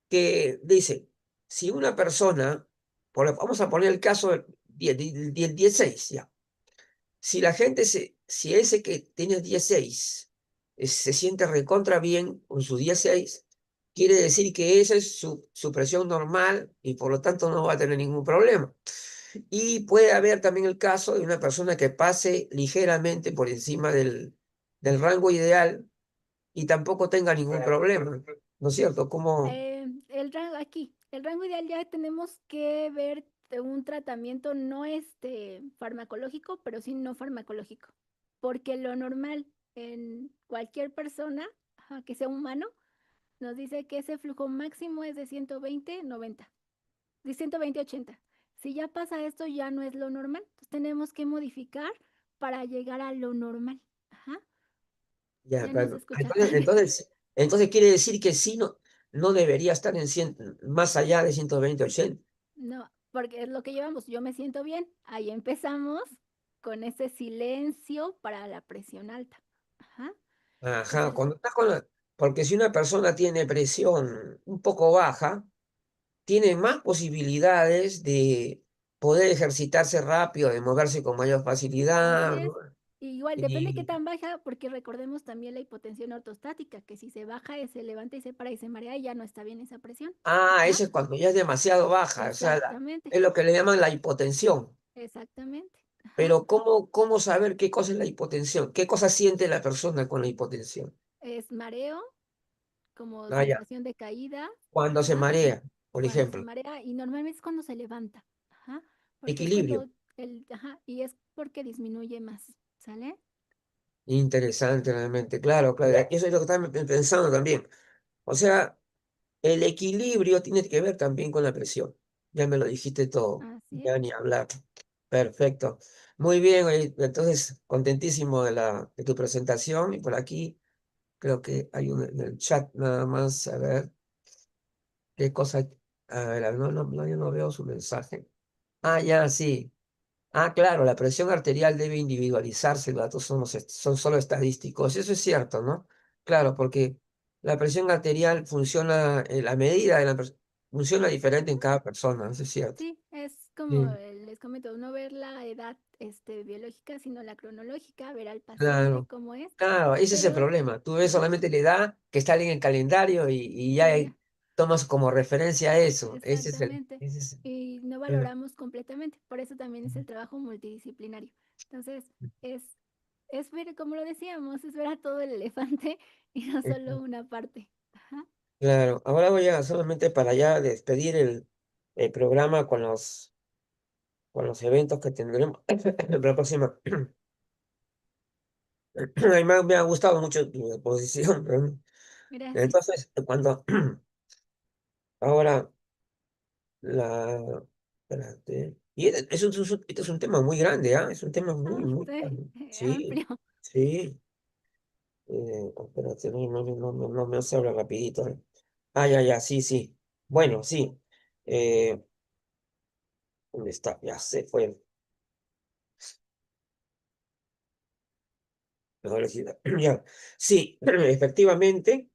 que dice, si una persona, vamos a poner el caso del 16, ya, si ese que tiene 16 se siente recontra bien con su 16, quiere decir que esa es su presión normal y por lo tanto no va a tener ningún problema. Y puede haber también el caso de una persona que pase ligeramente por encima del rango ideal y tampoco tenga ningún problema, ¿no es cierto? Como, El rango ideal ya tenemos que ver de un tratamiento no farmacológico, pero sí no farmacológico, porque lo normal en cualquier persona, ajá, que sea humano, nos dice que ese flujo máximo es de 120/90, de 120/80. Si ya pasa esto, ya no es lo normal. Entonces tenemos que modificar para llegar a lo normal. Ajá, ya, ya no se claro. escucha. Entonces quiere decir que sí, no debería estar más allá de 120/80. No, porque es lo que llevamos. Yo me siento bien. Ahí empezamos con ese silencio para la presión alta. Ajá. Ajá, Entonces, cuando estás porque si una persona tiene presión un poco baja, tiene más posibilidades de poder ejercitarse rápido, de moverse con mayor Así facilidad, ¿no? es. Igual, depende qué Y, tan baja, porque recordemos también la hipotensión ortostática, que si se baja, se levanta y se para y se marea, ya no está bien esa presión. Ajá, eso es cuando ya es demasiado baja, o sea, exactamente, es lo que le llaman la hipotensión. exactamente. Ajá. Pero ¿cómo saber qué cosa es la hipotensión? ¿Qué cosa siente la persona con la hipotensión? Es mareo, como Ah, ya. sensación de caída, Cuando se ajá, marea, por cuando se ejemplo. marea, y normalmente es cuando se levanta, ajá, porque es Equilibrio. cuando ajá, y es porque disminuye más, ¿sale? Interesante, realmente. Claro, claro. Eso es lo que estaba pensando también. O sea, el equilibrio tiene que ver también con la presión. Ya me lo dijiste todo. Así es. Ya ni hablar. Perfecto. Muy bien, entonces contentísimo de tu presentación. Y por aquí creo que hay un en el chat nada más. A ver, qué cosa. A ver, no, yo no veo su mensaje. Ah, ya, sí. Ah, claro, la presión arterial debe individualizarse, los datos son solo estadísticos. Eso es cierto, ¿no? Claro, porque la presión arterial funciona, la medida de funciona diferente en cada persona, eso es cierto. Sí, es como Sí, les comento, no ver la edad biológica, sino la cronológica, ver al paciente claro, cómo es, claro, ese es el pero problema. Tú ves ajá, solamente la edad que está en el calendario y ya y ya, tomas como referencia eso. exactamente. Ese es Y no el- valoramos completamente, por eso también es el trabajo multidisciplinario. Entonces, es, es ver, como lo decíamos, es ver a todo el elefante y no solo una parte. Ajá, Claro, ahora voy a solamente para ya despedir el programa con los eventos que tendremos la próxima. A mí me ha gustado mucho tu exposición, ¿no? gracias. Entonces, cuando ahora la... Espérate. Y este es un tema muy grande, ¿ah? Es un tema muy, Ah, muy sí, grande. Sí, amplio. sí. Espérate, no me se habla rapidito. Ah, ya, ya, sí, sí. Bueno, sí. Eh, ¿Dónde está? Ya se fue. Mejor decir, ya. Sí, efectivamente.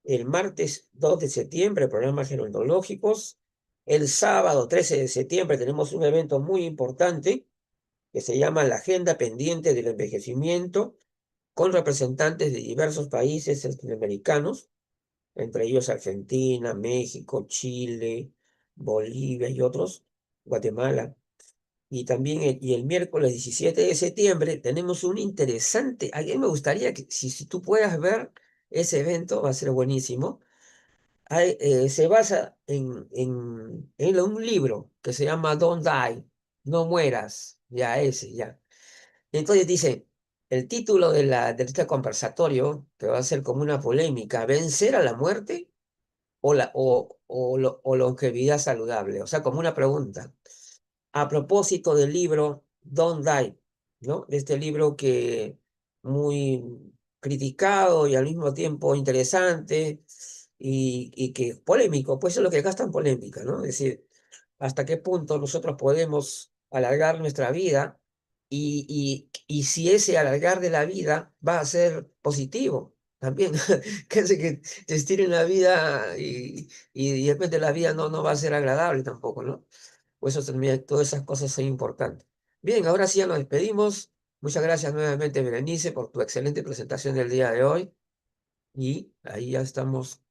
El martes 2 de septiembre, programas gerontológicos. El sábado 13 de septiembre tenemos un evento muy importante que se llama la Agenda Pendiente del Envejecimiento, con representantes de diversos países latinoamericanos, entre ellos Argentina, México, Chile, Bolivia y otros, Guatemala. Y también el miércoles 17 de septiembre tenemos un interesante, a mí me gustaría que si tú puedas ver ese evento, va a ser buenísimo. Se basa en un libro que se llama Don't Die, No Mueras, ya ese, ya. Entonces dice, el título de este conversatorio, que va a ser como una polémica, ¿vencer a la muerte o longevidad saludable? O sea, como una pregunta. A propósito del libro Don't Die, ¿no? De este libro que muy criticado y al mismo tiempo interesante y que polémico, pues es lo que acá está en polémica, ¿no? Es decir, hasta qué punto nosotros podemos alargar nuestra vida y si ese alargar de la vida va a ser positivo también, que hace que te estiren la vida y de repente la vida no va a ser agradable tampoco, ¿no? Pues eso también, todas esas cosas son importantes. Bien, ahora sí ya nos despedimos. Muchas gracias nuevamente, Berenice, por tu excelente presentación del día de hoy. Y ahí ya estamos